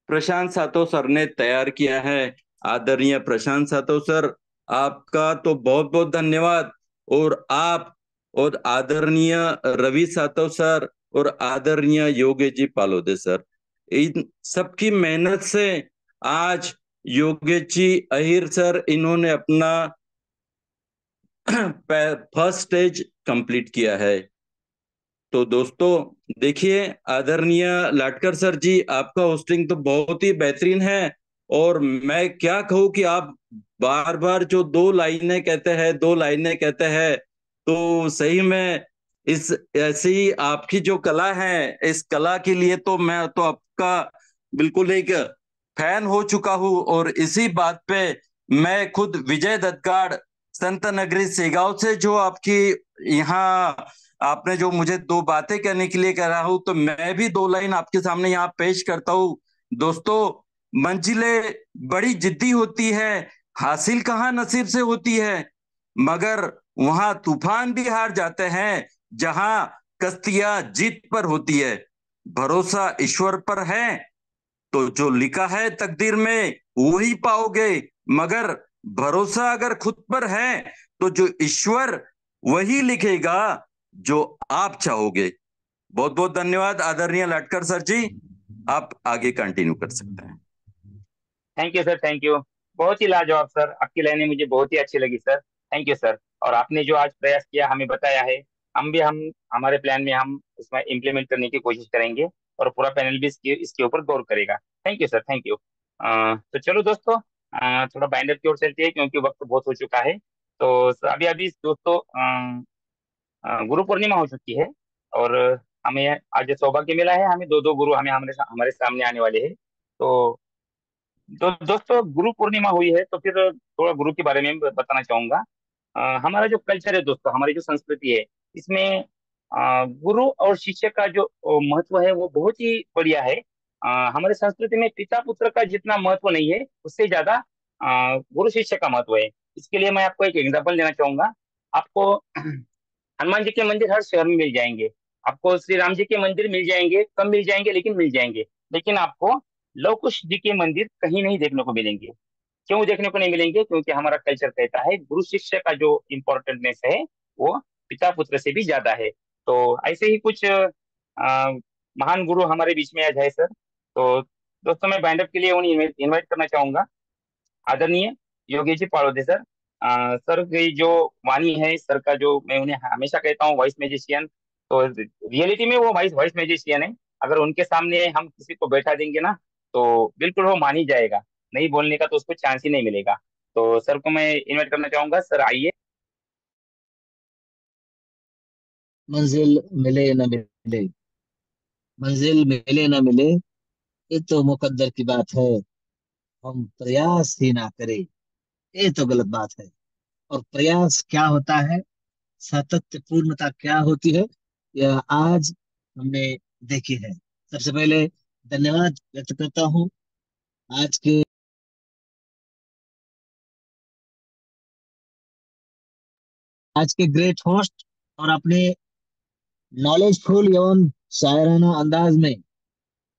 S4: प्रशांत सातव सर ने तैयार किया है। आदरणीय प्रशांत सातव सर, आपका तो बहुत बहुत धन्यवाद। और आप और आदरणीय रवि सातव सर और आदरणीय योगेश जी पालोदे सर, इन सबकी मेहनत से आज योगेश जी अहिर सर इन्होंने अपना फर्स्ट स्टेज कंप्लीट किया है। तो दोस्तों देखिए, आदरणीय लाटकर सर जी, आपका होस्टिंग तो बहुत ही बेहतरीन है। और मैं क्या कहूँ कि आप बार बार जो दो लाइनें कहते हैं, दो लाइनें कहते हैं, तो सही में इस ऐसी आपकी जो कला है, इस कला के लिए तो मैं तो आपका बिल्कुल एक फैन हो चुका हूँ। और इसी बात पे मैं खुद विजय दत्तगाड़ संत नगरी सेगांव से जो आपकी यहाँ आपने जो मुझे दो बातें कहने के लिए कह रहा हूं, तो मैं भी दो लाइन आपके सामने यहाँ पेश करता हूँ। दोस्तों, मंजिलें बड़ी जिद्दी होती है, हासिल कहाँ नसीब से होती है, मगर वहां तूफान भी हार जाते हैं जहां कश्तियां जीत पर होती है। भरोसा ईश्वर पर है तो जो लिखा है तकदीर में वही पाओगे, मगर भरोसा अगर खुद पर है तो जो ईश्वर वही लिखेगा जो आप चाहोगे। बहुत बहुत धन्यवाद आदरणीय लाटकर सर जी, आप आगे कंटिन्यू कर सकते हैं।
S1: Thank you sir, thank you. बहुत ही लाजवाब सर, आपकी लाइनें मुझे बहुत ही अच्छी लगी सर। Thank you sir. और आपने जो आज प्रयास किया, हमें बताया है, हम हमारे प्लान में हम इसमें इम्प्लीमेंट करने की कोशिश करेंगे, और पूरा पैनल भी इसके ऊपर गौर करेगा। Thank you sir, thank you. तो चलो दोस्तों, थोड़ा बाइंडर की ओर चलते हैं, क्योंकि वक्त बहुत हो चुका है। तो अभी अभी दोस्तों, गुरु पूर्णिमा हो चुकी है, और हमें आज सौभाग्य मिला है, हमें दो दो गुरु हमें हमारे हमारे सामने आने वाले हैं। तो दोस्तों, गुरु पूर्णिमा हुई है, तो फिर थोड़ा गुरु के बारे में बताना चाहूंगा। हमारा जो कल्चर है दोस्तों, हमारी जो संस्कृति है, इसमें गुरु और शिष्य का जो महत्व है, वो बहुत ही बढ़िया है। हमारे संस्कृति में पिता पुत्र का जितना महत्व नहीं है, उससे ज्यादा गुरु शिष्य का महत्व है। इसके लिए मैं आपको एक एग्जाम्पल देना चाहूंगा। आपको हनुमान जी के मंदिर हर शहर में मिल जाएंगे। आपको श्री राम जी के मंदिर मिल जाएंगे, कम मिल जाएंगे लेकिन मिल जाएंगे। लेकिन आपको लव कुश जी के मंदिर कहीं नहीं देखने को मिलेंगे। क्यों देखने को नहीं मिलेंगे? क्योंकि हमारा कल्चर कहता है गुरु शिष्य का जो इम्पोर्टेंटनेस है वो पिता पुत्र से भी ज्यादा है। तो ऐसे ही कुछ महान गुरु हमारे बीच में आज है सर। तो दोस्तों मैं बाइंड अप के लिए उन्हें इनवाइट करना चाहूंगा। आदरणीय योगेश जी पाड़ोदे सर। सर की जो वाणी है सर का, जो मैं उन्हें हमेशा कहता हूँ वॉइस मैजिशियन, तो रियलिटी में वो वॉइस वॉइस मैजिशियन है। अगर उनके सामने हम किसी को बैठा देंगे ना, तो बिल्कुल वो मान ही जाएगा। नहीं बोलने का तो उसको चांस ही नहीं मिलेगा। तो सर को मैं इनवाइट करना चाहूंगा, सर आइए।
S2: मंजिल मिले न मिले, मंजिल मिले न मिले, ये तो मुकद्दर की बात है। हम प्रयास ही ना करें, ये तो गलत बात है। और प्रयास क्या होता है, सातत्य पूर्णता क्या होती है, यह आज हमने देखी है। सबसे पहले धन्यवाद व्यक्त करता हूँ आज के आज के ग्रेट होस्ट, और अपने नॉलेजफुल एवं शायराना अंदाज में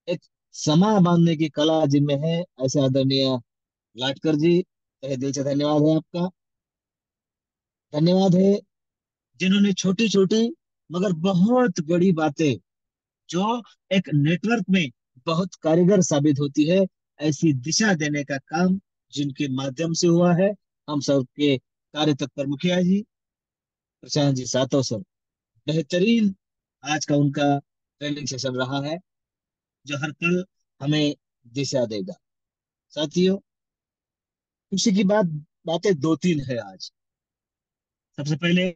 S2: एक समा बांधने की कला जिनमें है, ऐसे आदरणीय लाटकर जी, तहे दिल से धन्यवाद है आपका। धन्यवाद है जिन्होंने छोटी छोटी मगर बहुत बड़ी बातें, जो एक नेटवर्क में बहुत कारगर साबित होती है, ऐसी दिशा देने का काम जिनके माध्यम से हुआ है। हम सबके कार्य तत्पर मुखिया जी, प्रशांत जी सातव सर, बेहतरीन आज का उनका ट्रेनिंग सेशन रहा है, जो हर पल हमें दिशा देगा। साथियों, खुशी की बातें दो तीन है आज। सबसे पहले,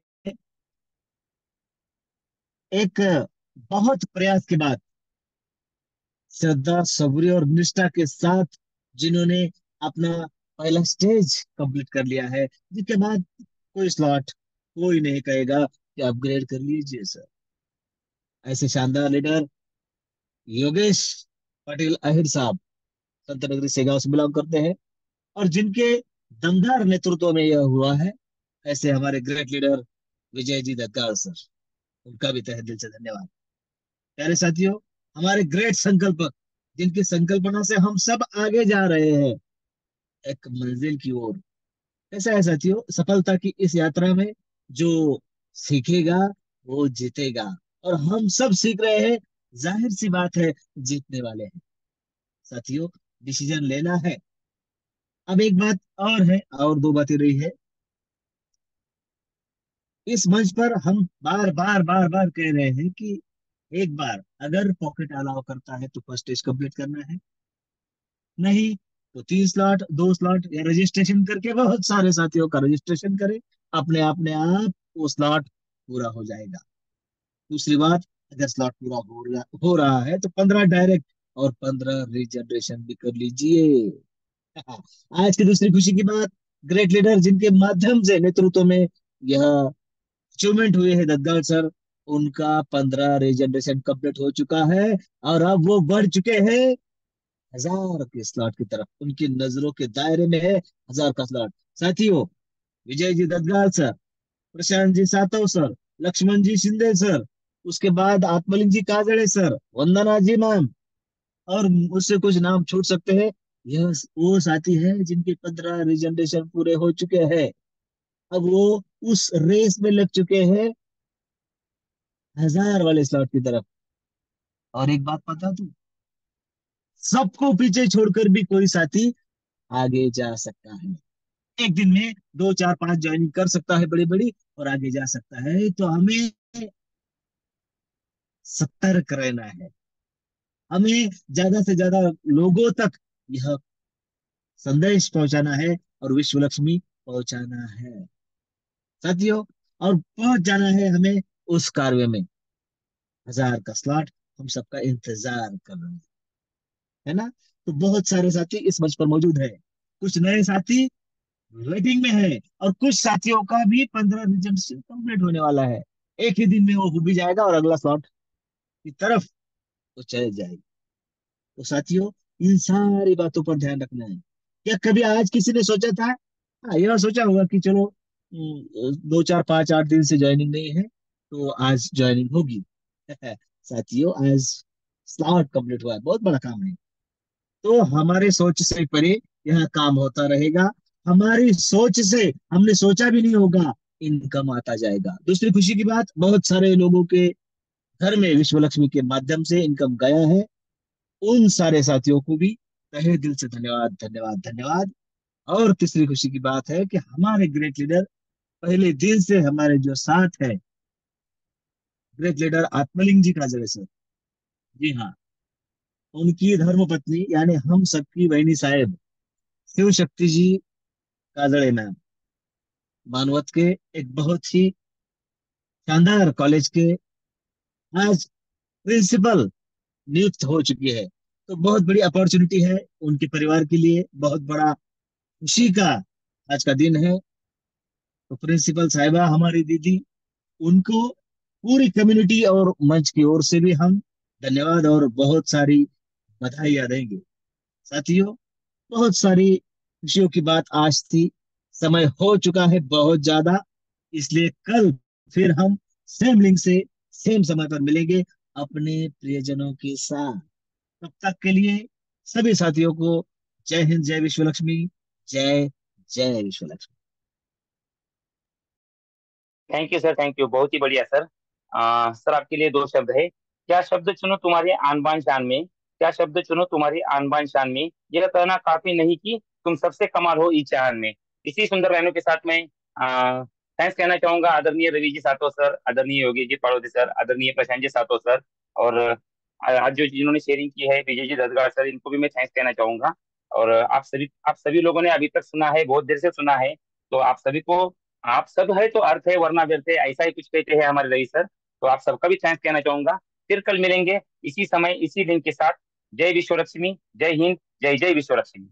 S2: एक बहुत प्रयास के बाद, श्रद्धा सबरी और निष्ठा के साथ जिन्होंने अपना पहला स्टेज कंप्लीट कर लिया है, जिसके बाद कोई स्लॉट कोई नहीं कहेगा कि अपग्रेड कर लीजिए सर। ऐसे शानदार लीडर योगेश पाटिल अहिर साहब संत नगरी सेगांव से बिलोंग करते हैं, और जिनके दमदार नेतृत्व में यह हुआ है, ऐसे हमारे great leader Vijay ji दत्ताल sir, उनका भी तहे दिल से धन्यवाद। प्यारे साथियों, हमारे ग्रेट संकल्पक, जिनकी संकल्पना से हम सब आगे जा रहे हैं एक मंजिल की ओर। ऐसा है साथियों, सफलता की इस यात्रा में जो सीखेगा वो जीतेगा, और हम सब सीख रहे हैं, जाहिर सी बात है जीतने वाले हैं। साथियों, डिसीजन लेना है। अब एक बात और है, और दो बातें रही है। इस मंच पर हम बार बार बार बार कह रहे हैं कि एक बार अगर पॉकेट अलाउ करता है तो फर्स्ट स्टेज कंप्लीट करना है, नहीं तो 3 स्लॉट 2 स्लॉट या रजिस्ट्रेशन करके बहुत सारे साथियों का रजिस्ट्रेशन करें, अपने आप वो स्लॉट पूरा हो जाएगा। दूसरी बात, अगर स्लॉट पूरा हो रहा है तो 15 डायरेक्ट और 15 रिजर्वेशन भी कर लीजिए। आज की दूसरी खुशी की बात, ग्रेट लीडर जिनके माध्यम से नेतृत्व में यह अचीवमेंट हुए हैं, दद्दाल सर, उनका 15 रिजर्वेशन कंप्लीट हो चुका है, और अब वो बढ़ चुके हैं 1000 के स्लॉट की तरफ। उनकी नजरों के दायरे में है 1000 का स्लॉट। साथियों, विजय जी दद्दाल सर, प्रशांत जी सातव सर, लक्ष्मण जी शिंदे सर, उसके बाद आत्मलिंग जी काजड़े सर, वंदना जी मैम, और उससे कुछ नाम छूट सकते हैं। यह वो साथी है जिनके 15 रिजर्वेशन पूरे हो चुके हैं। अब वो उस रेस में लग चुके हैं 1000 वाले स्लॉट की तरफ। और एक बात बता दूं, सबको पीछे छोड़कर भी कोई साथी आगे जा सकता है। एक दिन में 2 4 5 ज्वाइनिंग कर सकता है बड़ी बड़ी, और आगे जा सकता है। तो हमें सतर्क रहना है, हमें ज्यादा से ज्यादा लोगों तक यह संदेश पहुंचाना है और विश्व लक्ष्मी पहुंचाना है साथियों। और पहुंच जाना है हमें उस कार्य में। 1000 का स्लॉट हम सबका इंतजार कर रहे हैं, है ना? तो बहुत सारे साथी इस मंच पर मौजूद है, कुछ नए साथी वेटिंग में है, और कुछ साथियों का भी 15 रिजर्वेशन कंप्लीट होने वाला है। एक ही दिन में वो भी जाएगा और अगला स्लॉट की तरफ वो चले जाएगा। तो साथियों, इन सारी बातों पर ध्यान रखना है। क्या कभी आज किसी ने सोचा था, हाँ यह सोचा होगा कि चलो 2 4 5 8 दिन से ज्वाइनिंग नहीं है तो आज ज्वाइनिंग होगी? साथियों, आज स्लॉट कंप्लीट हुआ है, बहुत बड़ा काम है। तो हमारे सोच से परे यह काम होता रहेगा। हमारी सोच से हमने सोचा भी नहीं होगा, इनकम आता जाएगा। दूसरी खुशी की बात, बहुत सारे लोगों के घर में विश्व लक्ष्मी के माध्यम से इनकम गया है। उन सारे साथियों को भी तहे दिल से धन्यवाद, धन्यवाद, धन्यवाद। और तीसरी खुशी की बात है कि हमारे ग्रेट लीडर पहले दिन से हमारे जो साथ है, ग्रेट लीडर आत्मलिंग जी काजड़े सर। जी हाँ, उनकी धर्मपत्नी यानी हम सबकी बहनी साहेब शिव शक्ति जी काजड़े मैम, मानवत के एक बहुत ही शानदार कॉलेज के आज प्रिंसिपल नियुक्त हो चुकी है। तो बहुत बड़ी अपॉर्चुनिटी है उनके परिवार के लिए, बहुत बड़ा खुशी का आज का दिन है। तो प्रिंसिपल साहिबा हमारी दीदी, उनको पूरी कम्युनिटी और मंच की ओर से भी हम धन्यवाद और बहुत सारी बधाइयां देंगे। साथियों, बहुत सारी खुशियों की बात आज थी, समय हो चुका है बहुत ज्यादा, इसलिए कल फिर हम सेम लिंक से सेम समय पर मिलेंगे अपने प्रियजनों के साथ। तब तक के लिए सभी साथियों को जय हिंद, जय विश्व लक्ष्मी, जय जय विश्व Lakshmi.
S1: Thank you sir, thank you, बहुत ही बढ़िया सर। सर आपके लिए दो शब्द है। क्या शब्द चुनो तुम्हारे आन बान शान में, क्या शब्द चुनो तुम्हारी आन बान शान में, यह कहना काफी नहीं कि तुम सबसे कमाल हो इस जहान में। इसी सुंदर लाइनों के साथ मैं थैंक्स कहना चाहूंगा आदरणीय रवि जी सातो सर, आदरणीय योगी जी पाड़ोदी सर, आदरणीय प्रशांत जी सातो सर, और आज जो जिन्होंने शेयरिंग की है विजय जी ददगार सर, इनको भी मैं थैंक्स कहना चाहूंगा। और आप सभी लोगों ने अभी तक सुना है, बहुत देर से सुना है, तो आप सभी को, आप सब है तो अर्थ है वरना व्यर्थ है, ऐसा ही कुछ कहते हैं हमारे रवि सर। तो आप सबका भी थैंक्स कहना चाहूंगा। फिर कल मिलेंगे इसी समय इसी दिन के साथ। जय विश्व लक्ष्मी, जय हिंद, जय जय विश्व लक्ष्मी।